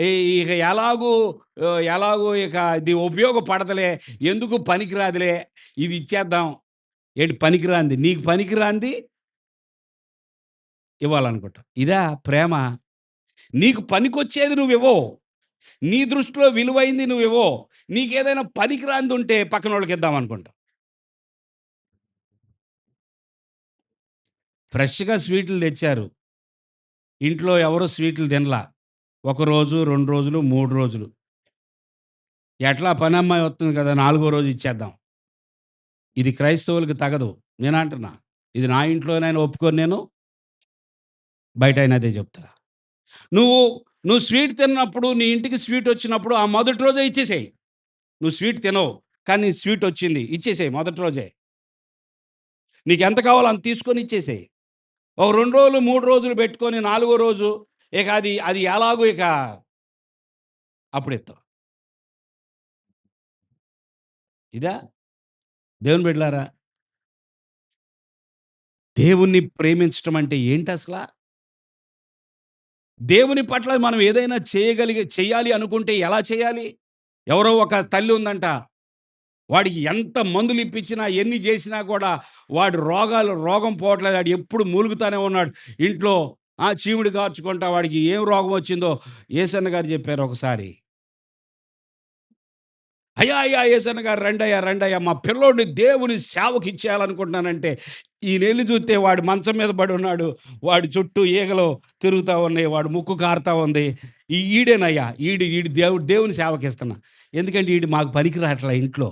ఈ ఇక ఎలాగూ ఇక ఇది ఉపయోగపడదులే, ఎందుకు పనికిరాదులే, ఇది ఇచ్చేద్దాం. ఏంటి పనికిరానిది, నీకు పనికిరానిది ఇవ్వాలనుకుంటావు. ఇదా ప్రేమ? నీకు పనికొచ్చేది నువ్వివ్వవు. నీ దృష్టిలో విలువైంది నువ్వివ్వవు. నీకేదైనా పనికిరానిదుంటే పక్కనోళ్ళకిద్దాం అనుకుంటావు. ఫ్రెష్‌గా స్వీటులు తెచ్చారు. ఇంట్లో ఎవరు స్వీటులు తినలా. ఒక రోజు, 2 రోజులు, 3 రోజులు. ఎట్లా పనమ్మాయి వస్తుంది కదా! నాలుగో రోజు ఇచ్చేద్దాం. ఇది క్రైస్తవులకి తగదు. నేనంటున్నా. ఇది నా ఇంట్లోనైనా ఒప్పుకోను నేను. బయటైనా అదే చెప్తా. నువ్వు, నువ్వు స్వీట్ తిన్నప్పుడు నీ ఇంటికి స్వీటొచ్చినప్పుడు ఆ మొదటి రోజే ఇచ్చేసేయి. నువ్వు స్వీట్ తినవు. కానీ స్వీటొచ్చింది. ఇచ్చేసేయి మొదటి రోజే. నీకెంత కావాలో అంత తీసుకొని ఇచ్చేసేయి. ఒక 2 రోజులు, 3 రోజులు పెట్టుకొని నాలుగో రోజు ఇక అది అది ఎలాగో ఇక అప్పుడిత్తావు. ఇదా దేవుని బిడ్డలారా, దేవుణ్ణి ప్రేమించటం అంటే ఏంటసల? దేవుని పట్ల మనం ఏదైనా చేయాలి అనుకుంటే ఎలా చేయాలి? ఎవరో ఒక తల్లి ఉందంట. వాడికి ఎంత మందులిప్పించినా, ఎన్ని జేసినా కూడా రోగం పోవట్లేదు. ఆడు ఎప్పుడు మూలుగుతానే ఉన్నాడు. ఇంట్లో చీముడు కార్చుకుంటా వాడికి ఏం రోగం వచ్చిందో యేసన్న గారు చెప్పారు ఒకసారి. "అయ్యా! అయ్యా! యేసన్న గారు రండయ్యా! రండయ్యా! మా పిల్లోడిని దేవుని సేవకిచ్చేయాలనుకుంటున్నానంటే" ఈయనెళ్లి చూస్తే వాడు మంచం మీద పడున్నాడు. వాడి చుట్టూ ఈగలు తిరుగుతా ఉన్నాయి. వాడి ముక్కు కారుతా ఉంది. ఈడేనయ్యా! ఈడు దేవుని సేవకిస్తున్నా. ఎందుకంటే ఈడు మాకు పనికి రాట్లా ఇంట్లో.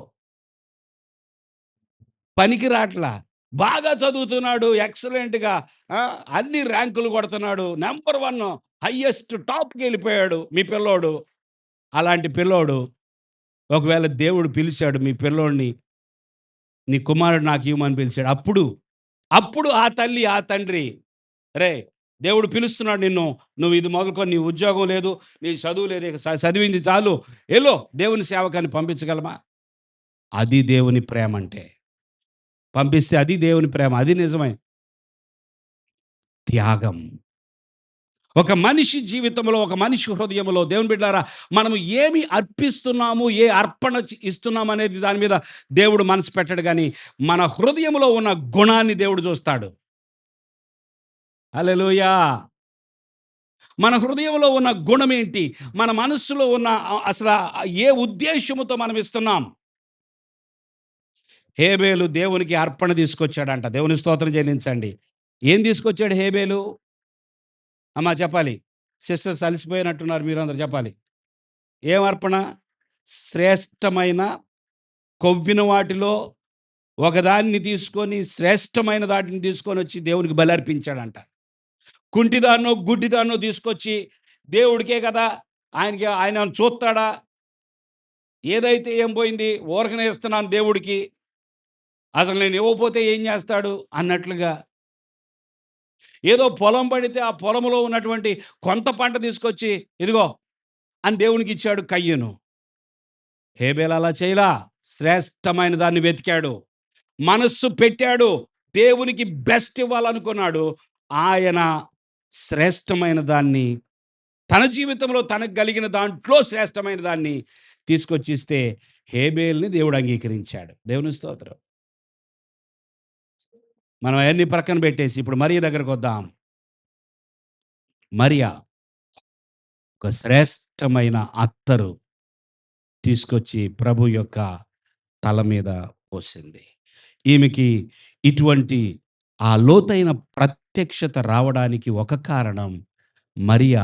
పనికి రాట్లా. బాగా చదువుతున్నాడు. ఎక్సలెంట్‌గా ఆ! అన్ని ర్యాంకులు కొడుతున్నాడు. నంబర్ 1 హైయెస్ట్ టాప్‌కెళ్ళిపోయాడు మీ పిల్లోడు. అలాంటి పిల్లోడు ఒకవేళ దేవుడు పిలిచాడు మీ పిల్లోడిని, నీ కుమారుడు నాకివ్వమని పిలిచాడు. అప్పుడు ఆ తల్లి, ఆ తండ్రి, "అరేయ్! దేవుడు పిలుస్తున్నాడు నిన్ను. నువ్వు ఇది మొదలుకొని నీ ఉద్యోగం లేదు, నీ చదువు లేదు. ఇక చదివింది చాలు. ఎళ్ళు దేవుని సేవకని" పంపించగలమా? అది దేవుని ప్రేమంటే. పంపిస్తే అది దేవుని ప్రేమ. అది నిజమే. త్యాగం. ఒక మనిషి జీవితంలో, ఒక మనిషి హృదయంలో దేవుని బిడ్డలారా, మనం ఏమి అర్పిస్తున్నాము, ఏ అర్పణ ఇస్తున్నాము అనేది దాని మీద దేవుడు మనసు పెట్టడు గానీ, మన హృదయంలో ఉన్న గుణాన్ని దేవుడు చూస్తాడు. హల్లెలూయా! మన హృదయంలో ఉన్న గుణమేంటి? మన మనస్సులో ఉన్న అసల ఏ ఉద్దేశ్యముతో మనం ఇస్తున్నాం? హేబేలు దేవునికి అర్పణ తీసుకొచ్చాడంట. దేవుని స్తోత్రం చెల్లించండి. ఏం తీసుకొచ్చాడు హేబేలు? అమ్మ చెప్పాలి. సిస్టర్స్ అలసిపోయినట్టున్నారు మీరందరూ చెప్పాలి. ఏం అర్పణ? శ్రేష్టమైన కొవ్విన వాటిలో ఒకదాన్ని తీసుకొని, శ్రేష్టమైన దాటిని తీసుకొనొచ్చి దేవునికి బలర్పించాడంట. కుంటిదాన్నో, గుడ్డిదాన్నో తీసుకొచ్చి దేవుడికే కదా! ఆయన చూత్తాడా? ఏదైతే ఏం పోయింది? ఊరకనే ఇస్తున్నాను దేవుడికి. అసలు నేను ఇవ్వకపోతే ఏం చేస్తాడు? అన్నట్లుగా ఏదో పొలం పడితే ఆ పొలంలో ఉన్నటువంటి కొంత పంట తీసుకొచ్చి ఇదిగో అని దేవునికిచ్చాడు కయ్యను. హేబేలు అలా చేయలా. శ్రేష్టమైన దాన్ని వెతికాడు. మనస్సు పెట్టాడు. దేవునికి బెస్ట్ ఇవ్వాలనుకున్నాడు. ఆయన శ్రేష్టమైన దాన్ని తన జీవితంలో తనకు కలిగిన దాంట్లో శ్రేష్టమైన దాన్ని తీసుకొచ్చిస్తే హేబేల్‌ని దేవుడు అంగీకరించాడు. దేవుని స్తోత్రం. మనం అయన్నీ ప్రక్కన పెట్టేసి ఇప్పుడు మరియ దగ్గరకొద్దాం. మరియ ఒక శ్రేష్టమైన అత్తరు తీసుకొచ్చి ప్రభు యొక్క తల మీద పోసింది. ఈమెకి ఇటువంటి ఆ లోతైన ప్రత్యక్షత రావడానికి ఒక కారణం మరియ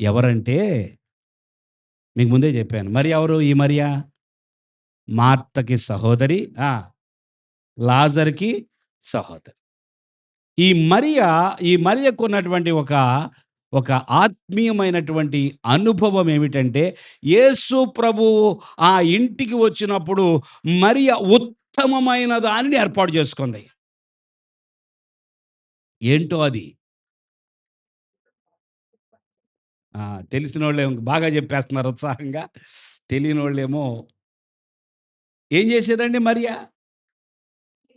ఎవరంటే మీకు ముందే చెప్పాను. మరి ఎవరు ఈ మరియ? మార్తకి సహోదరి. ఆ! లాజర్‌కి సహోదరి. ఈ మరియ ఈ మరియకున్నటువంటి ఒక ఆత్మీయమైనటువంటి అనుభవం ఏమిటంటే, యేసు ప్రభువు ఆ ఇంటికి వచ్చినప్పుడు మరియ ఉత్తమమైన దానిని ఏర్పాటు చేసుకుంది. ఏంటో అది? ఆ! తెలిసినోళ్ళేమో బాగా చెప్పేస్తున్నారు ఉత్సాహంగా. తెలియనోళ్ళేమో ఏం చేసేదండి మరియ?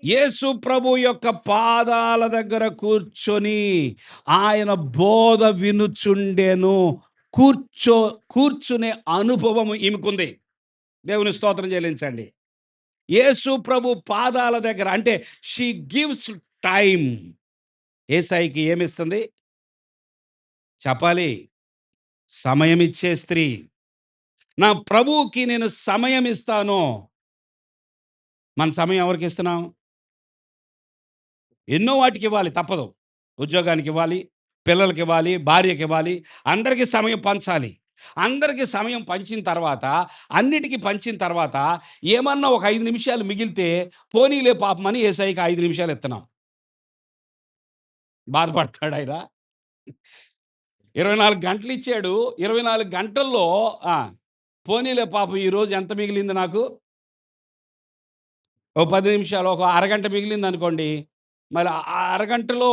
యేసు ప్రభు యొక్క పాదాల దగ్గర కూర్చొని ఆయన బోధ వినుచుండెను. కూర్చో కూర్చునే అనుభవం ఈమెకుంది. దేవుని స్తోత్రం చెల్లించండి. యేసు ప్రభు పాదాల దగ్గర అంటే షీ గివ్స్ టైమ్. యేసయ్యకి ఏమిస్తుంది? చెప్పాలి. సమయమిచ్చే స్త్రీ. నా ప్రభువుకి నేను సమయం ఇస్తాను. మన సమయం ఎవరికిస్తున్నాం? ఎన్నో వాటికివ్వాలి తప్పదు. ఉద్యోగానికివ్వాలి, పిల్లలకివ్వాలి, భార్యకివ్వాలి, అందరికీ సమయం పంచాలి. అందరికీ సమయం పంచిన తర్వాత, అన్నిటికి పంచిన తర్వాత, ఏమన్నా ఒక 5 నిమిషాలు మిగిలితే, పోనీలే పాపమని యేసయ్యకి 5 నిమిషాలు ఇత్తన్నాం. బాధపడతాడాయన? 24 గంటలిచ్చాడు. 24 గంటల్లో ఆ! పోనీలే పాపం ఈరోజు ఎంత మిగిలింది నాకు? ఓ 10 నిమిషాలు, ఒక అరగంట మిగిలిందనుకోండి. మరి ఆ అరగంటలో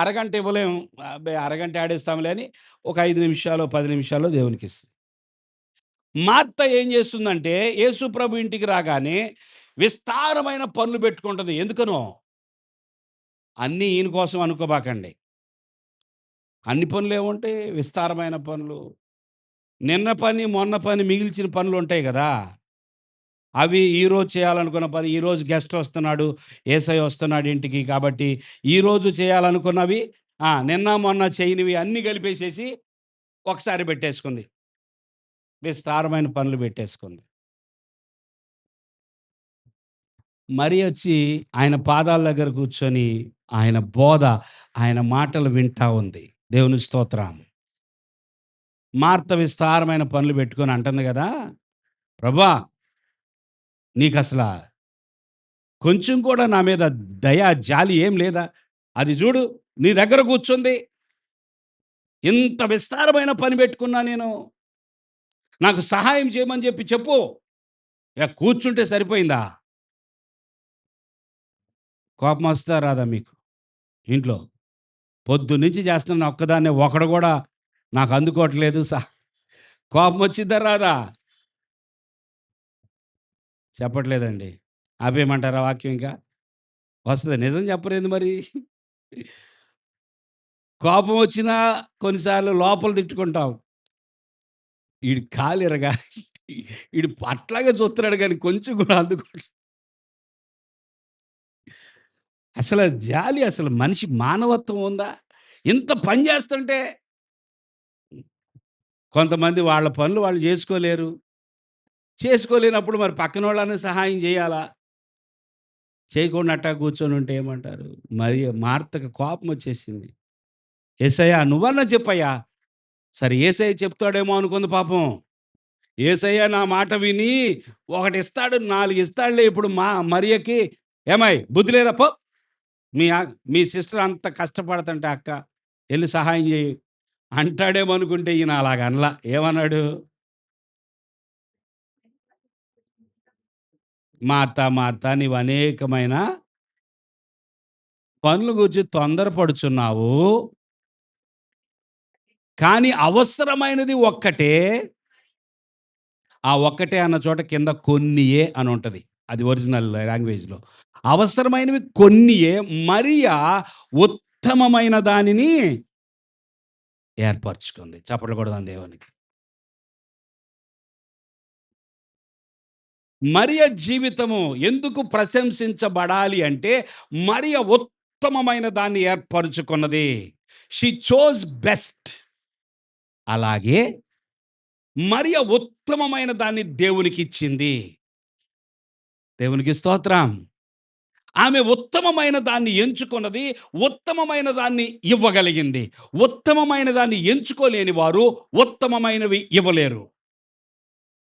అరగంట ఇవ్వలేము. అబ్బే! అరగంట ఏడిస్తాంలే అని ఒక 5 నిమిషాలో, 10 నిమిషాల్లో దేవునికిస్తుంది. మార్త ఏం చేస్తుందంటే యేసు ప్రభు ఇంటికి రాగానే విస్తారమైన పనులు పెట్టుకుంటది. ఎందుకనో? అన్నీ ఈయన కోసం అనుకోబాకండి. అన్ని పనులేముంటాయి? విస్తారమైన పనులు. నిన్న పని, మొన్న పని, మిగిల్చిన పనులుంటాయి గదా! అవి ఈరోజు చేయాలనుకున్న పని, ఈరోజు గెస్ట్ వస్తున్నాడు, యేసయ్య వస్తున్నాడు ఇంటికి కాబట్టి, ఈరోజు చేయాలనుకున్నవి నిన్న, మొన్న చేయనివి అన్నీ కలిపేసేసి ఒకసారి పెట్టేసుకుంది. విస్తారమైన పనులు పెట్టేసుకుంది. ఒచ్చి ఆయన పాదాల దగ్గర కూర్చొని, ఆయన బోధ, ఆయన మాటలు వింటా ఉంది. దేవుని స్తోత్రం. మార్త విస్తారమైన పనులు పెట్టుకొని అంటుంది గదా! ప్రభా! నీకసల కొంచెం కూడా నా మీద దయ, జాలి ఏం లేదా? అది జూడు నీ దగ్గర కూర్చుంది. ఇంత విస్తారమైన పని పెట్టుకున్నా నేను. నాకు సహాయం చేయమని చెప్పు. కూర్చుంటే సరిపోయిందా? కోపమొస్తదా రాదా మీకు ఇంట్లో? పొద్దున్నుంచి చేస్తున్నా నా ఒక్కదాన్నే ఒకడు గూడా నాకు అందుకోవట్లేదు. కోపమొచ్చిద్దా రాదా? చెప్పట్లేదండి. ఆపేయమంటారా వాక్యం ఇంకా? వస్తది. నిజం చెప్పరేంది మరి? కోపం వచ్చినా కొన్నిసార్లు లోపల తిట్టుకుంటాం. ఈడు కాలిరగా ఈడు అట్లాగే చూస్తున్నాడు గానీ కొంచెం కూడా అందుకోవట్లేదు. అసల జాలి అసలు మనిషి మానవత్వం ఉందా? ఇంత పని చేస్తుంటే కొంతమంది వాళ్ళ పనులు వాళ్ళు చేసుకోలేరు. చేసుకోలేనప్పుడు మరి పక్కనోళ్ళని సహాయం చేయాలా? చేయకుండా అట్టా కూర్చొనుంటే ఏమంటారు? మరి మార్తకి కోపమొచ్చేసింది. "యేసయ్య నువ్వన్నా చెప్పయ్యా." సరే యేసయ్య చెప్తాడేమో అనుకుంది పాపం. యేసయ్య నా మాట విని ఒకటిస్తాడు, 4 ఇస్తాడులే ఇప్పుడు మరియకి. "ఏమై బుద్ధి లేదా పో. మీ సిస్టర్ అంత కష్టపడుతుంటే అక్క, ఎళ్లి సహాయం చెయ్యి." అంటాడేమో అనుకుంటే ఈయన అలాగ అనలా. ఏమన్నాడు? "మార్తా మార్తా నీవు అనేకమైన పనుల గూర్చి తొందరపడుచున్నావు. కానీ అవసరమైనది ఒక్కటే." ఆ ఒక్కటే అన్న చోట కింద కొన్నియే అని ఉంటది. అది ఒరిజినల్ లాంగ్వేజ్‌లో. అవసరమైనవి కొన్నియే, మరియ ఉత్తమమైన దానిని ఏర్పరచుకుంది. చప్పట్లు కొడదాం దేవునికి. మరియ జీవితము ఎందుకు ప్రశంసించబడాలి అంటే, మరియ ఉత్తమమైన దాన్ని ఏర్పరుచుకున్నది. She chose best. అలాగే మరియ ఉత్తమమైన దాన్ని దేవునికిచ్చింది. దేవునికి స్తోత్రం. ఆమె ఉత్తమమైన దాన్ని ఎంచుకున్నది. ఉత్తమమైన దాన్ని ఇవ్వగలిగింది. ఉత్తమమైన దాన్ని ఎంచుకోలేని వారు ఉత్తమమైనవి ఇవ్వలేరు.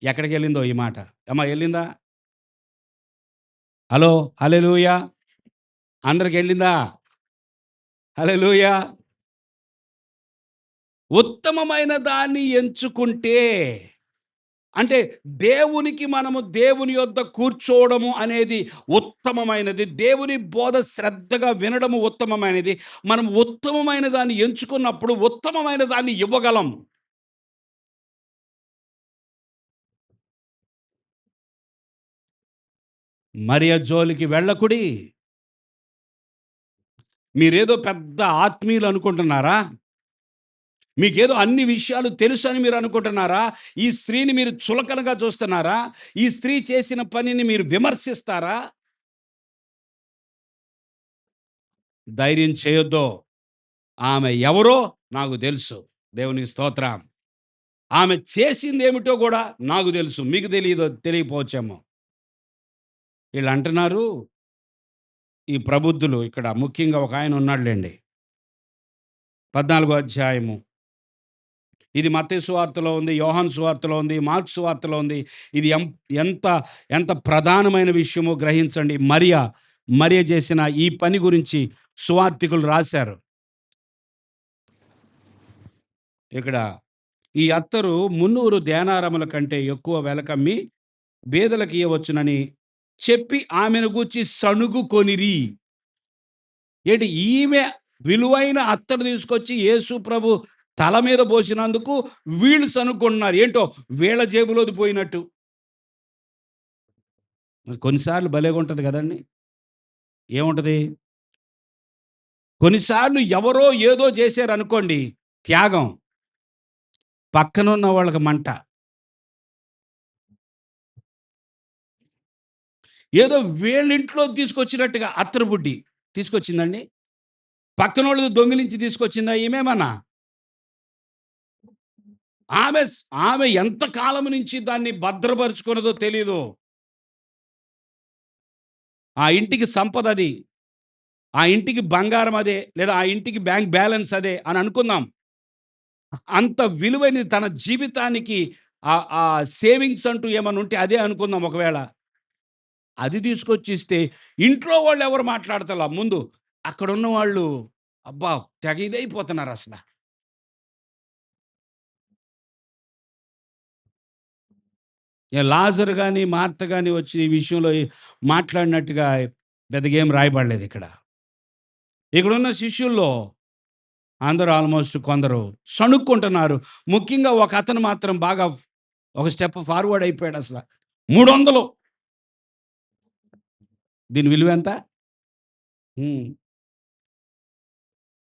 ఎక్కడికెళ్ళిందో ఈ మాట? అమ్మ ఎళ్ళిందా? హలో! హల్లెలూయా! అందరికెళ్ళిందా? హల్లెలూయా! ఉత్తమమైన దాన్ని ఎంచుకుంటే అంటే దేవునికి మనము దేవుని యొద్ద కూర్చోవడము అనేది ఉత్తమమైనది. దేవుని బోధ శ్రద్ధగా వినడము ఉత్తమమైనది. మనం ఉత్తమమైన దాన్ని ఎంచుకున్నప్పుడు ఉత్తమమైన దాన్ని ఇవ్వగలం. మరియ జోలికి వెళ్ళకుడి. మీరేదో పెద్ద ఆత్మీయులు అనుకుంటున్నారా? మీకేదో అన్ని విషయాలు తెలుసని మీరు అనుకుంటున్నారా? ఈ స్త్రీని మీరు చులకనగా చూస్తున్నారా? ఈ స్త్రీ చేసిన పనిని మీరు విమర్శిస్తారా? ధైర్యం చేయొద్దు. ఆమె ఎవరో నాకు తెలుసు. దేవునికి స్తోత్రం. ఆమె చేసిందేమిటో గూడా నాకు తెలుసు. మీకు తెలియకపోవచ్చేమో. ఈళ్ళంటున్నారు, ఈ ప్రబుద్ధులు ఇక్కడ ముఖ్యంగా ఒకాయన ఉన్నాడులెండి. 14 అధ్యాయము. ఇది మత్తయి సువార్తలో ఉంది, యోహాను సువార్తలో ఉంది, మార్కు సువార్తలో ఉంది. ఇది ఎంత ఎంత ప్రధానమైన విషయమో గ్రహించండి. మరియ చేసిన ఈ పని గురించి సువార్తికులు రాశారు. ఇక్కడ ఈ అత్తరు 300 దేనారముల కంటే ఎక్కువ వెలకమ్మి బీదలకియ్యవచ్చునని చెప్పి ఆమెను గూర్చి సణుగుకొనిరి. ఏంటి ఈమె విలువైన అత్తరు తీసుకొచ్చి యేసు ప్రభు తల మీద పోసినందుకు వీళ్ళు సణుక్కుంటున్నారు. ఏంటో వీళ్ళ జేబులోది పోయినట్టు. కొన్నిసార్లు భలేగుంటది గదండీ! ఏముంటది? కొన్నిసార్లు ఎవరో ఏదో జేశారనుకోండి త్యాగం. పక్కనున్న వాళ్ళకి మంట. ఏదో వీళ్ళింట్లో తీసుకొచ్చినట్టుగా అత్తరు బుడ్డి తీసుకొచ్చిందండి. పక్కనోళ్ళది దొంగిలించి తీసుకొచ్చిందా ఈమేమన్నా? ఆమె స్ ఆమె ఎంత కాలం నుంచి దాన్ని భద్రపరుచుకున్నదో తెలీదు. ఆ ఇంటికి సంపదది. ఆ ఇంటికి బంగారం అదే. లేదా ఆ ఇంటికి బ్యాంక్ బ్యాలెన్స్ అదే అని అనుకుందాం. అంత విలువైనది తన జీవితానికి సేవింగ్స్ అంటూ ఏమన్నా ఉంటే అదే అనుకుందాం ఒకవేళ. అది తీసుకొచ్చిస్తే ఇంట్లో వాళ్ళెవరు మాట్లాడతలా ముందు. అక్కడున్న వాళ్ళు అబ్బా! తెగ ఇదైపోతున్నారసల. లాజర్ గాని, మార్త గాని వచ్చి ఈ విషయంలో మాట్లాడినట్టుగా పెద్దగా ఏం రాయబడలేదిక్కడ. ఇక్కడున్న శిష్యుల్లో అందరూ ఆల్‌మోస్ట్ కొందరు సణుక్కుంటున్నారు. ముఖ్యంగా ఒకతను మాత్రం బాగా ఒక స్టెప్ ఫార్వర్డ్ అయిపోయాడసల. 300 దీని విలువెంత? హ్మ్.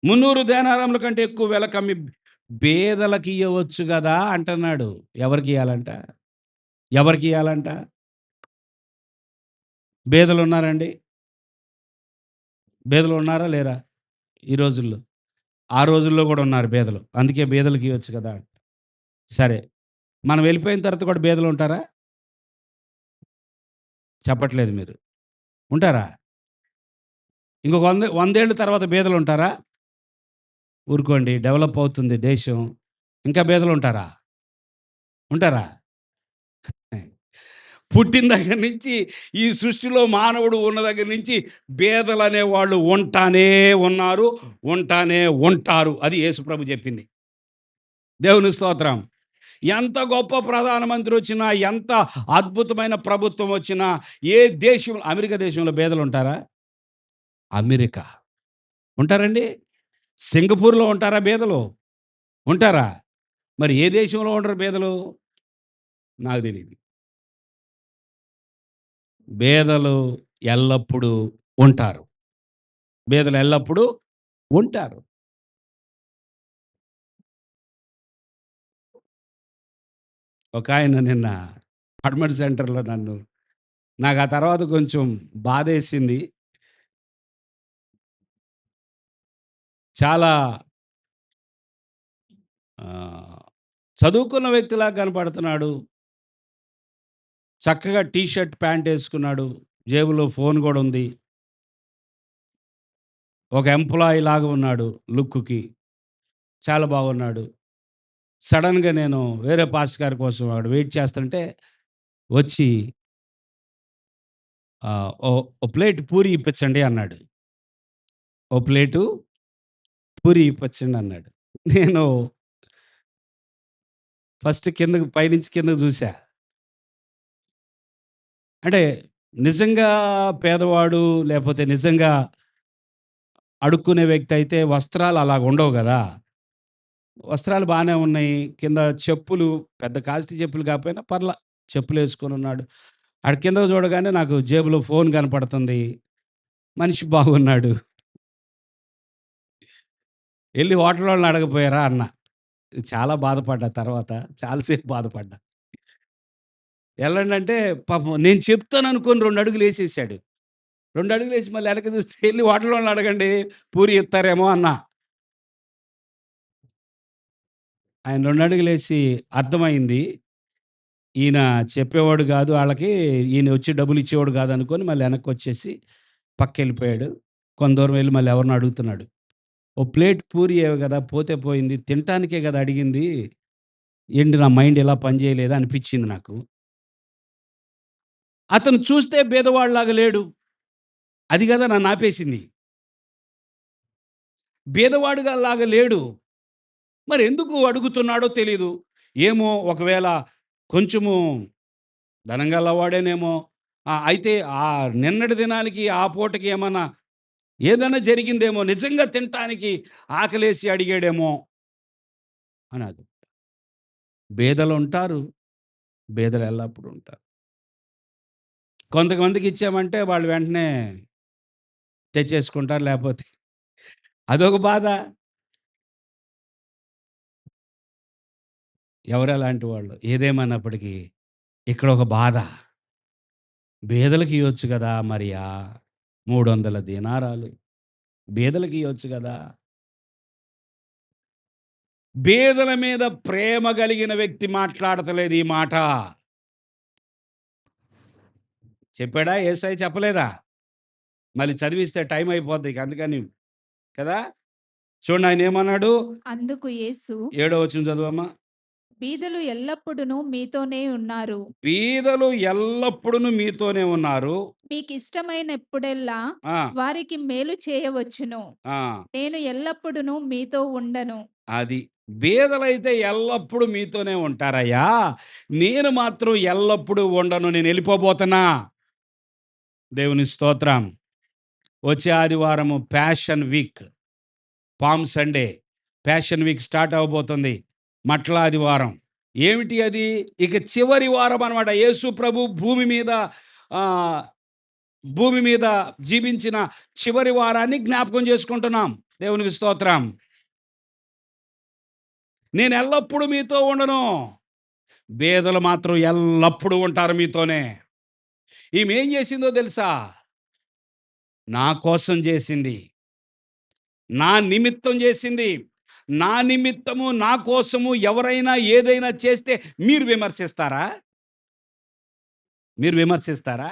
300 దేనారముల కంటే ఎక్కువ వెల కమ్మి బేదలకియ్యవచ్చు గదా! అంటన్నాడు. ఎవరికియ్యాలంట? ఎవరికియ్యాలంట? బేదలున్నారండి? బేదలున్నారా? లేరా? ఈ రోజుల్లో. ఆ రోజుల్లో గూడా ఉన్నారు బీదలు. అందుకే బీదలకియొచ్చు కదా! సరే. మనం వెళ్ళిపోయిన తర్వాత కూడా బీదలుంటారా? చెప్పట్లేదు మీరు. ఉంటారా? ఇంకొక 100 ఏళ్ల తర్వాత బీదలుంటారా? ఊరుకోండి, డెవలప్ అవుతుంది దేశం. ఇంకా బీదలుంటారా? ఉంటారా? పుట్టిన దగ్గర నుంచి ఈ సృష్టిలో మానవుడు ఉన్న దగ్గర నుంచి బీదలనే వాళ్ళు ఉంటానే ఉన్నారు. ఉంటానే ఉంటారు. అది యేసుప్రభు జెప్పింది. దేవుని స్తోత్రం. ఎంత గొప్ప ప్రధానమంత్రి వచ్చినా, ఎంత అద్భుతమైన ప్రభుత్వం వచ్చినా, ఏ దేశం అమెరికా దేశంలో బీదలుంటారా? అమెరికా. ఉంటారండి? సింగపూర్‌లో ఉంటారా బీదలు? ఉంటారా? మరి ఏ దేశంలో ఉండరు బీదలు? నాకు తెలీదు. బీదలు ఎల్లప్పుడూ ఉంటారు. బీదలు ఎల్లప్పుడూ ఉంటారు. ఒకాయన నిన్న పడమటి సెంటర్‌లో నాకు ఆ తర్వాత కొంచెం బాధేసింది. చాలా ఆహ్, చదువుకున్న వ్యక్తిలాగా కనపడుతున్నాడు. చక్కగా టీ షర్ట్, ప్యాంట్ యేసుకున్నాడు. జేబులో ఫోన్ గూడా ఉంది. ఒక ఎంప్లాయీ లాగా ఉన్నాడు లుక్‌కి. చాలా బాగున్నాడు. సడెన్‌గా నేను వేరే పాస్టర్ గారి కోసం అక్కడ వెయిట్ చేస్తుంటే వచ్చి "ఓ ఓ ప్లేట్ పూరి ఇప్పించండి" అన్నాడు. "ఓ ప్లేటు పూరి ఇప్పించండి" అన్నాడు. నేను ఫస్ట్ కిందకి పైనుంచి కిందకి చూసా. అంటే నిజంగా పేదవాడు లేపోతే నిజంగా అడుక్కునే వ్యక్తి అయితే వస్త్రాలు అలాగుండవు గదా! వస్త్రాలు బానే ఉన్నాయి. కింద చెప్పులు పెద్ద కాస్ట్‌లీ చెప్పులు కాకపోయినా పర్లా. చెప్పులేసుకొనున్నాడు. ఆడ కిందకి చూడగానే నాకు జేబులో ఫోన్ కనపడుతుంది. మనిషి బాగున్నాడు. "ఎళ్లి హోటలోళ్ళని అడగపోయారా?" అన్నా. చాలా బాధపడ్డా తర్వాత. చాలా సేపు బాధపడ్డా. ఎళ్ళండంటే పాపం నేను చెప్తాననుకోని 2 అడుగులేసేసాడు. 2 అడుగులేసి మళ్ళీ వెనక్కి చూస్తే "ఎళ్లి హోటలోళ్ళని అడగండి పూరి ఇత్తారేమో" అన్నా. ఆయన 2 అడుగులేసి అర్థమైంది. ఈయన చెప్పేవాడు గాదు ఆళ్ళకి. ఈయన వచ్చి డబ్బులిచ్చేవాడు గాదనుకోని మళ్ళీ ఎనక్కొచ్చేసి పక్కెళ్ళిపోయాడు. కొంత దూరం వెళ్లి మళ్ళీ ఎవరినో అడుగుతున్నాడు. "ఓ ప్లేట్ పూరియే గదా! పోతే పోయింది. తినటానికే గదా అడిగింది. ఏంటి నా మైండ్ ఇలా పని చేయలేదా?" అనిపిచ్చింది నాకు. అతను చూస్తే బీదవాడిలాగా లేడు. అది గదా నన్నాపేసింది. బీదవాడుగాలాగా లేడు. మరెందుకు అడుగుతున్నాడో తెలీదు. ఏమో ఒకవేళ కొంచెము ధనం గలవాడేనేమో! అయితే నిన్నటి దినానికి, ఆ పూటకి ఏమన్నా ఏదన్నా జరిగిందేమో! నిజంగా తినటానికి ఆకలేసి అడిగాడేమో! అనది. బీదలుంటారు. బీదలు ఎల్లప్పుడూ ఉంటారు. కొంతమందికిచ్చామంటే వాళ్ళు వెంటనే తెచ్చేసుకుంటారు. లేపోతే అదొక బాధ. ఎవరెలాంటి వాళ్ళు. ఏదేమన్నప్పటికీ ఇక్కడొక బాధ. బీదలకియ్యొచ్చు గదా! మరి 300 దీనారాలు. బీదలకియ్యొచ్చు గదా! బీదల మీద ప్రేమ గలిగిన వ్యక్తి మాట్లాడతలేదు ఈ మాట. చెప్పాడా? యేసయ్య చెప్పలేదా? మళ్ళీ చదివిస్తే టైం అయిపోద్ది. ఇక అందుకని కదా! చూడండి ఆయనేమన్నాడు? అందుకు యేసు, ఏడో వచనం చదువమ్మా. బీదలు ఎల్లప్పుడూ మీతోనే ఉన్నారు. బీదలు ఎల్లప్పుడును మీతోనే ఉన్నారు. మీకిష్టమైనప్పుడెల్లా ఆ! వారికి మేలు చేయవచ్చును. ఆ! నేను ఎల్లప్పుడూ మీతో ఉండను. అది. బీదలైతే ఎల్లప్పుడూ మీతోనే ఉంటారయ్యా! నేను మాత్రం ఎల్లప్పుడూ ఉండను. నేనెళ్ళిపోబోతున్నా. దేవుని స్తోత్రం. వచ్చే ఆదివారము passion week. Palm Sunday. Passion week start అవ్వబోతుంది. మట్ల ఆదివారం. ఏమిటి అది? ఇక చివరి వారం అనమాట. యేసు ప్రభు ఆహ్, భూమి మీద జీవించిన చివరి వారాన్ని జ్ఞాపకం చేసుకుంటున్నాం. దేవునికి స్తోత్రం. నేనెల్లప్పుడూ మీతో ఉండను. బీదలు మాత్రం ఎల్లప్పుడూ ఉంటారు మీతోనే. ఈమేం జేసిందో తెలుసా? నా కోసం జేసింది. నా నిమిత్తం చేసింది. నా నిమిత్తము, నా కోసము ఎవరైనా ఏదైనా చేస్తే మీరు విమర్శిస్తారా? మీరు విమర్శిస్తారా?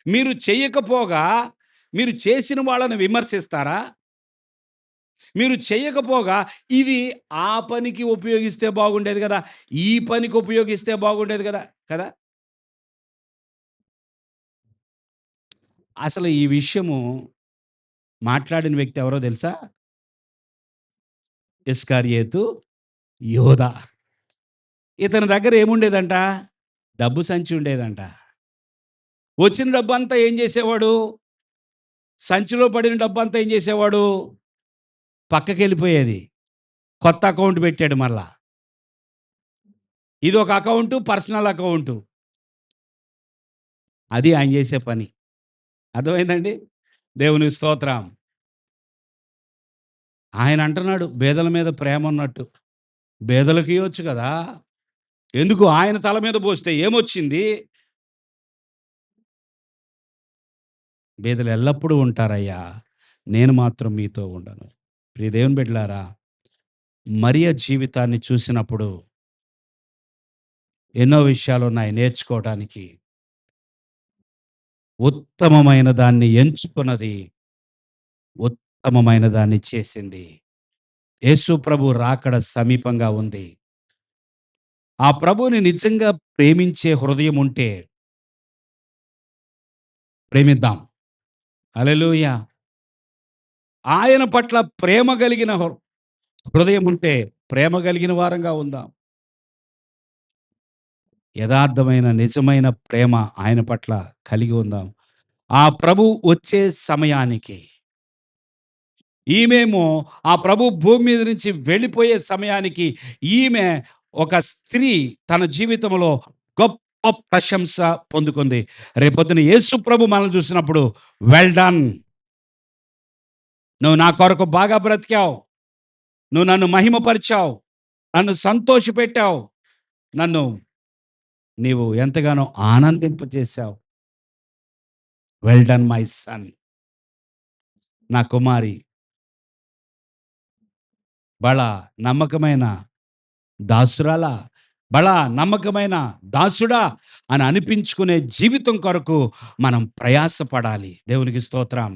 మీరు చెయ్యకపోగా మీరు చేసిన వాళ్ళని విమర్శిస్తారా? మీరు చెయ్యకపోగా ఇది ఆ పనికి ఉపయోగిస్తే బాగుండేది గదా! ఈ పనికి ఉపయోగిస్తే బాగుండేది గదా! కదా! అసలు ఈ విషయము మాట్లాడిన వ్యక్తి ఎవరో తెలుసా? ఇస్కారియోతు యోధా. ఇతని దగ్గర ఏముండేదంట? డబ్బు సంచి ఉండేదంట. వచ్చిన డబ్బంతా ఏం జేసేవాడు? సంచిలో పడిన డబ్బంతా ఏం జేసేవాడు? పక్కకెళ్ళిపోయేది. కొత్త అకౌంట్ పెట్టాడు మళ్ళా. ఇదొక అకౌంటు, పర్సనల్ అకౌంటు. అది ఆయన జేసే పని. అర్థమైందండి? దేవునికి స్తోత్రం. ఆయన అంటున్నాడు బేదల మీద ప్రేమున్నట్టు. బేదలకియ్యొచ్చు గదా! ఎందుకు ఆయన తల మీద పోస్తే ఏమొచ్చింది? బేదలు ఎల్లప్పుడూ ఉంటారయ్యా. నేను మాత్రం మీతో ఉండను. ప్రియ దేవుని బిడ్డలారా, మరియ జీవితాన్ని చూసినప్పుడు ఎన్నో విషయాలున్నాయి నేర్చుకోవడానికి. ఉత్తమమైన దాన్ని ఎంచుకున్నది. ఉత్తమమైన దాన్ని చేసింది. యేసు ప్రభు రాకడ సమీపంగా ఉంది. ఆ ప్రభువుని నిజంగా ప్రేమించే హృదయం ఉంటే ప్రేమిద్దాం. హల్లెలూయా! ఆయన పట్ల ప్రేమ కలిగిన హృదయం ఉంటే ప్రేమ కలిగిన వారంగా ఉందాం. యథార్థమైన నిజమైన ప్రేమ ఆయన పట్ల కలిగి ఉందాం. ఆ ప్రభు వచ్చే సమయానికి ఈమేమో ఆ ప్రభు భూమి మీద నుంచి వెళ్ళిపోయే సమయానికి ఈమె ఒక స్త్రీ తన జీవితంలో గొప్ప ప్రశంస పొందుకుంది. రేపొద్దున యేసు ప్రభు మనల్ని చూసినప్పుడు వెల్ డన్. నువ్వు నా కొరకు బాగా బ్రతికావు. నువ్వు నన్ను మహిమపరిచావు. నన్ను సంతోషపెట్టావు. నన్ను నీవు ఎంతగానో ఆనందింపజేశావు. Well done my son. నా కుమారి. బలా నమ్మకమైన దాసురాలా, బలా నమ్మకమైన దాసుడా అని అనిపించుకునే జీవితం కొరకు మనం ప్రయాసపడాలి. దేవునికి స్తోత్రం.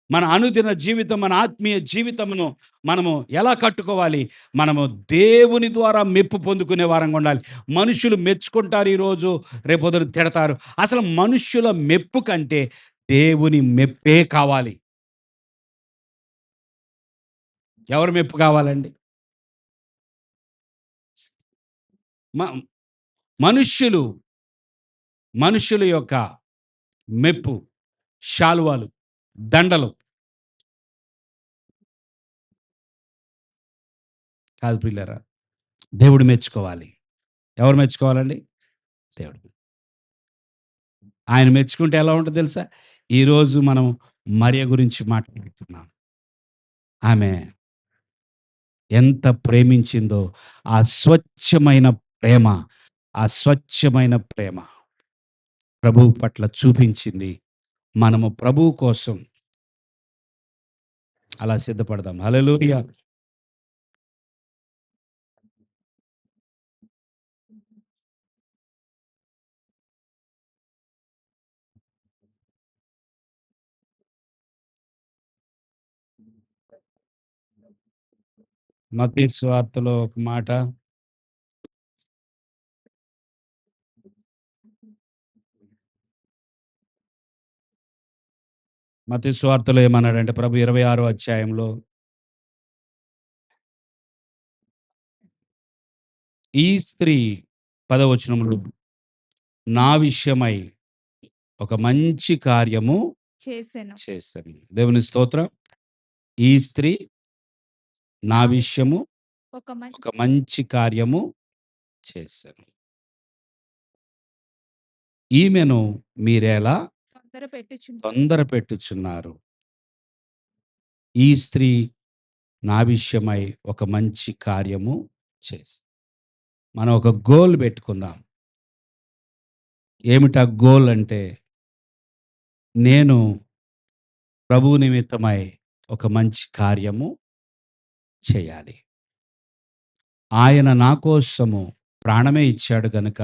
మన అనుదిన జీవితం, మన ఆత్మీయ జీవితమును మనము ఎలా కట్టుకోవాలి? మనము దేవుని ద్వారా మెప్పు పొందుకునే వారంగా ఉండాలి. మనుషులు మెచ్చుకుంటారు ఈరోజు, రేపొద్దున తిడతారు. అసలు మనుష్యుల మెప్పు కంటే దేవుని మెప్పే కావాలి. ఎవరి మెప్పు కావాలండి? మ మనుష్యులు, మనుష్యుల యొక్క మెప్పు, శాలువాలు, దండలు కాదు ప్రియులారా. దేవుడు మెచ్చుకోవాలి. ఎవరు మెచ్చుకోవాలండి? దేవుడు. ఆయన మెచ్చుకుంటే ఎలా ఉంటదో తెలుసా? ఈరోజు మనం మరియ గురించి మాట్లాడుతున్నాం. ఆమె ఎంత ప్రేమించిందో, ఆ స్వచ్ఛమైన ప్రేమ, ఆ స్వచ్ఛమైన ప్రేమ ప్రభువు పట్ల చూపించింది. మనము ప్రభువు కోసం అలా సిద్ధపడదాం. హల్లెలూయా! మత్తయి సువార్తలో ఒక మాట, మత్తయి సువార్తలో ఏమన్నాడంటే ప్రభు 26 అధ్యాయంలో, ఈ స్త్రీ 10వ వచనంలో నా విషయమై ఒక మంచి కార్యము చేసెను. చేశాను. దేవుని స్తోత్రం. ఈ స్త్రీ నా విషయము ఒక ఒక మంచి కార్యము చేశాను. ఈమెను మీరెలా తొందర పెట్టుచుండు. తొందర పెట్టుచున్నారు. ఈ స్త్రీ నా విషయమై ఒక మంచి కార్యము చేసి. మనం ఒక గోల్ పెట్టుకుందాం. ఏమిటా గోల్ అంటే, నేను ప్రభువు నిమిత్తమై ఒక మంచి కార్యము చేయాలి. ఆయన నా కోసము ప్రాణమే ఇచ్చాడు గనుక,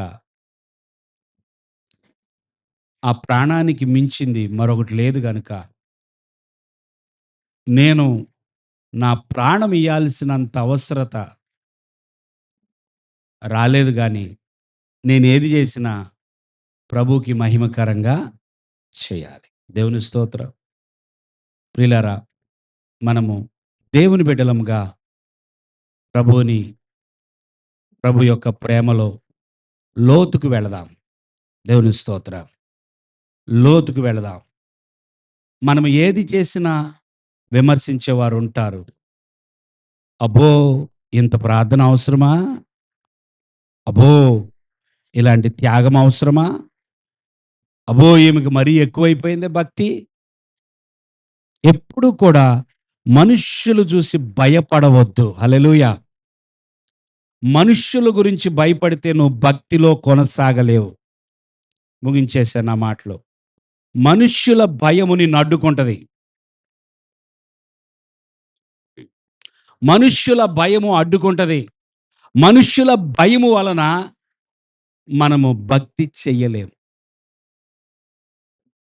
ఆ ప్రాణానికి మించింది మరొకటి లేదు గనుక, నేను నా ప్రాణం ఇయ్యాల్సినంత అవసరత రాలేదు గానీ, నేనేది చేసినా ప్రభువుకి మహిమకరంగా చేయాలి. దేవుని స్తోత్రం. ప్రియులారా, మనము దేవుని బిడ్డలముగా ప్రభువుని, ప్రభు యొక్క ప్రేమలో లోతుకు వెళదాం. దేవుని స్తోత్రం. లోతుకు వెళదాం. మనం ఏది చేసినా విమర్శించేవారు ఉంటారు. అబ్బో! ఇంత ప్రార్థన అవసరమా? అబ్బో! ఇలాంటి త్యాగం అవసరమా? అబ్బో! ఈమెకి మరీ ఎక్కువైపోయిందే భక్తి. ఎప్పుడు కూడా మనుష్యులు చూసి భయపడవద్దు. హల్లెలూయా! మనుష్యుల గురించి భయపడితే నువ్వు భక్తిలో కొనసాగలేవు. ముగించేశాను నా మాటలు. మనుష్యుల భయము నిన్ను అడ్డుకుంటది. మనుష్యుల భయము అడ్డుకుంటది. మనుష్యుల భయము వలన మనము భక్తి చెయ్యలేము.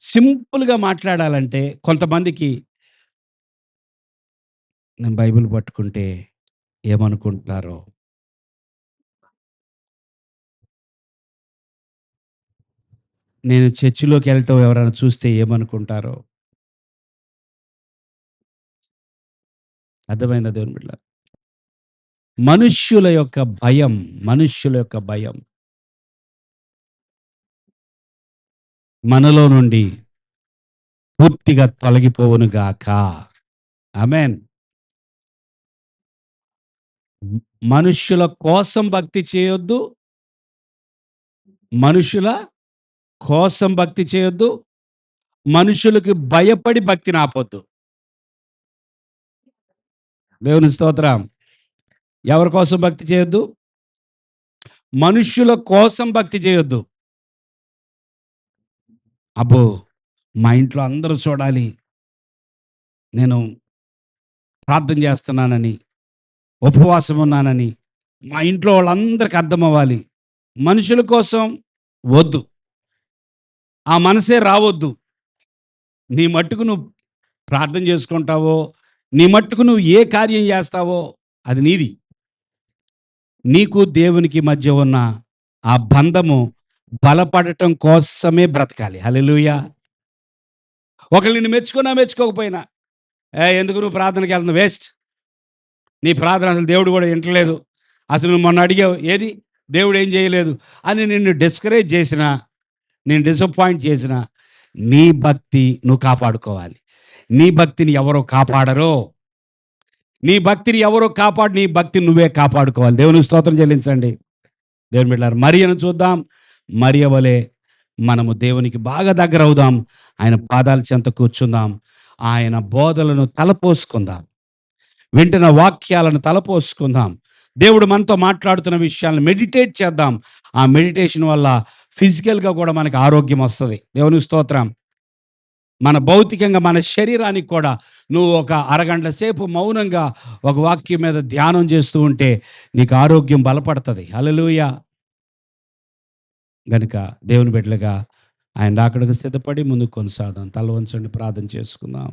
సింపుల్‌గా మాట్లాడాలంటే కొంతమందికి నేను బైబిల్ పట్టుకుంటే ఏమనుకుంటారో, నేను చర్చిలోకెళ్ళటం ఎవరైనా చూస్తే ఏమనుకుంటారో, అర్థమైందా దేవుని బిడ్డలారా? మనుష్యుల యొక్క భయం, మనుష్యుల యొక్క భయం మనలో నుండి పూర్తిగా తొలగిపోవును గాక. ఆమేన్. మనుష్యుల కోసం భక్తి చేయొద్దు. మనుషుల కోసం భక్తి చేయొద్దు. మనుషులకి భయపడి భక్తిని ఆపొద్దు. దేవుని స్తోత్రం. ఎవరి కోసం భక్తి చేయొద్దు? మనుష్యుల కోసం భక్తి చేయొద్దు. అబ్బో! మా ఇంట్లో అందరూ చూడాలి. నేను ప్రార్థన చేస్తున్నానని, ఉపవాసం ఉన్నానని, మా ఇంట్లో వాళ్ళందరికి అర్థమవ్వాలి. మనుషుల కోసం వద్దు. ఆ మనసే రావొద్దు. నీ మట్టుకు నువ్వు ప్రార్థన చేసుకుంటావో, నీ మట్టుకు నువ్వు ఏ కార్యం చేస్తావో అది నీది. నీకు దేవునికి మధ్య ఉన్న ఆ బంధము బలపడటం కోసమే బ్రతకాలి. హల్లెలూయా! ఒకళ్ళు నిన్ను మెచ్చుకున్నా, మెచ్చుకోకపోయినా, ఎందుకు నువ్వు ప్రార్థనకి వెళ్తున్నావు వేస్ట్. నీ ప్రార్థన అసలు దేవుడు కూడా వింటలేదు. అసలు నువ్వు మొన్న అడిగావు ఏది? దేవుడు ఏం చేయలేదు అని నిన్ను డిస్కరేజ్ చేసినా, నేను డిసప్పాయింట్ చేసినా, నీ భక్తి నువ్వు కాపాడుకోవాలి. నీ భక్తిని ఎవరో కాపాడరు. నీ భక్తిని ఎవరో నీ భక్తిని నువ్వే కాపాడుకోవాలి. దేవునికి స్తోత్రం చెల్లించండి. దేవుని బిడ్డలారా, మరియను చూద్దాం. మరియ వలె మనము దేవునికి బాగా దగ్గర అవుదాం. ఆయన పాదాల చెంత కూర్చుందాం. ఆయన బోధలను తలపోసుకుందాం. వింటున్న వాక్యాలను తలపోసుకుందాం. దేవుడు మనతో మాట్లాడుతున్న విషయాలను మెడిటేట్ చేద్దాం. ఆ మెడిటేషన్ వల్ల ఫిజికల్‌గా కూడా మనకు ఆరోగ్యం వస్తది. దేవునికి స్తోత్రం. మన భౌతికంగా మన శరీరానికి కూడా నువ్వు ఒక అరగంట సేపు మౌనంగా ఒక వాక్యం మీద ధ్యానం చేస్తూ ఉంటే నీకు ఆరోగ్యం బలపడతది. హల్లెలూయా! గనుక దేవుని బిడ్డలుగా ఆయన రాకడకు సిద్ధపడి ముందుకు కొనసాగుదాం. తల వంచండి, ప్రార్థన చేసుకుందాం.